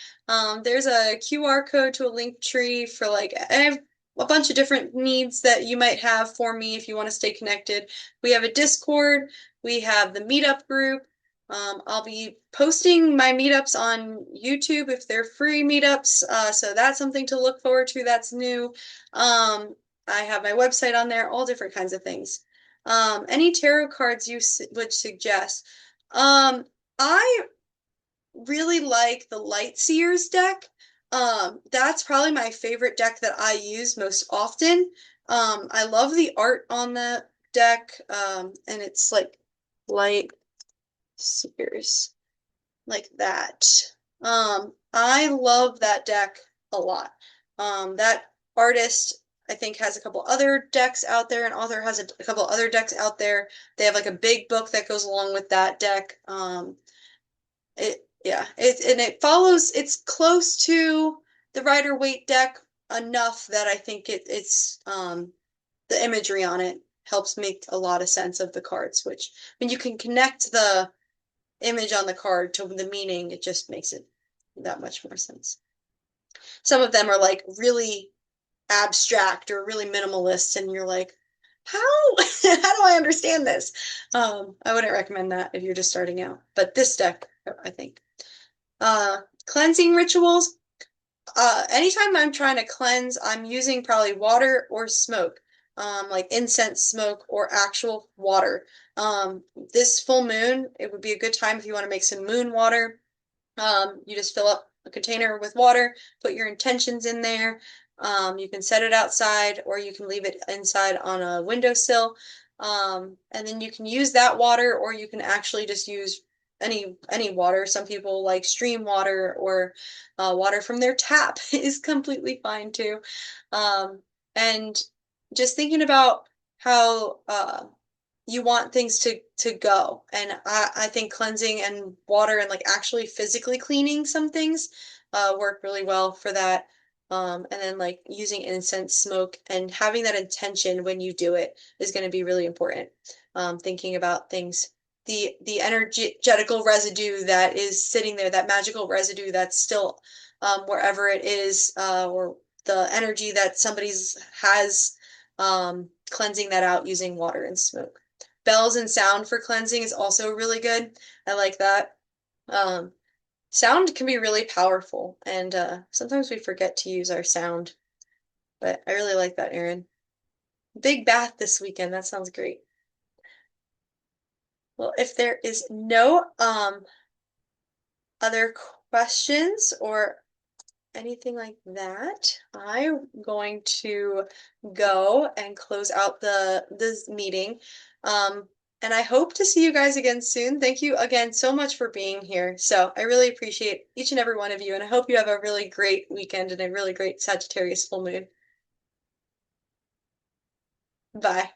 [SPEAKER 1] There's a QR code to a link tree for like I have a bunch of different needs that you might have for me if you want to stay connected. We have a Discord, we have the Meetup group. I'll be posting my meetups on YouTube if they're free meetups, so that's something to look forward to. That's new. I have my website on there, all different kinds of things. Any tarot cards you would suggest? I really like the Light Seers deck. That's probably my favorite deck that I use most often. I love the art on the deck, and it's like Light Seers, like that. I love that deck a lot. That artist, I think, has a couple other decks out there. An author has a couple other decks out there. They have like a big book that goes along with that deck. It follows, it's close to the Rider-Waite deck enough that I think it's the imagery on it helps make a lot of sense of the cards, which when you can connect the image on the card to the meaning, it just makes it that much more sense. Some of them are like really abstract or really minimalist, and you're like, how? How do I understand this? I wouldn't recommend that if you're just starting out, but this deck, I think. Cleansing rituals. Anytime I'm trying to cleanse, I'm using probably water or smoke, like incense smoke or actual water. This full moon, it would be a good time if you want to make some moon water. You just fill up a container with water, put your intentions in there. You can set it outside or you can leave it inside on a windowsill. And then you can use that water or you can actually just use any water. Some people like stream water or water from their tap is completely fine too. And just thinking about how you want things to go. And I think cleansing and water and like actually physically cleaning some things work really well for that. And then like using incense smoke and having that intention when you do it is going to be really important. Thinking about things, the energetical residue that is sitting there, that magical residue that's still wherever it is, or the energy that somebody's has, cleansing that out using water and smoke. Bells and sound for cleansing is also really good. I like that. Sound can be really powerful, and sometimes we forget to use our sound. But I really like that, Erin. Big bath this weekend. That sounds great. Well, if there is no other questions or anything like that, I'm going to go and close out this meeting. Um, and I hope to see you guys again soon. Thank you again so much for being here. So I really appreciate each and every one of you, and I hope you have a really great weekend and a really great Sagittarius full moon. Bye.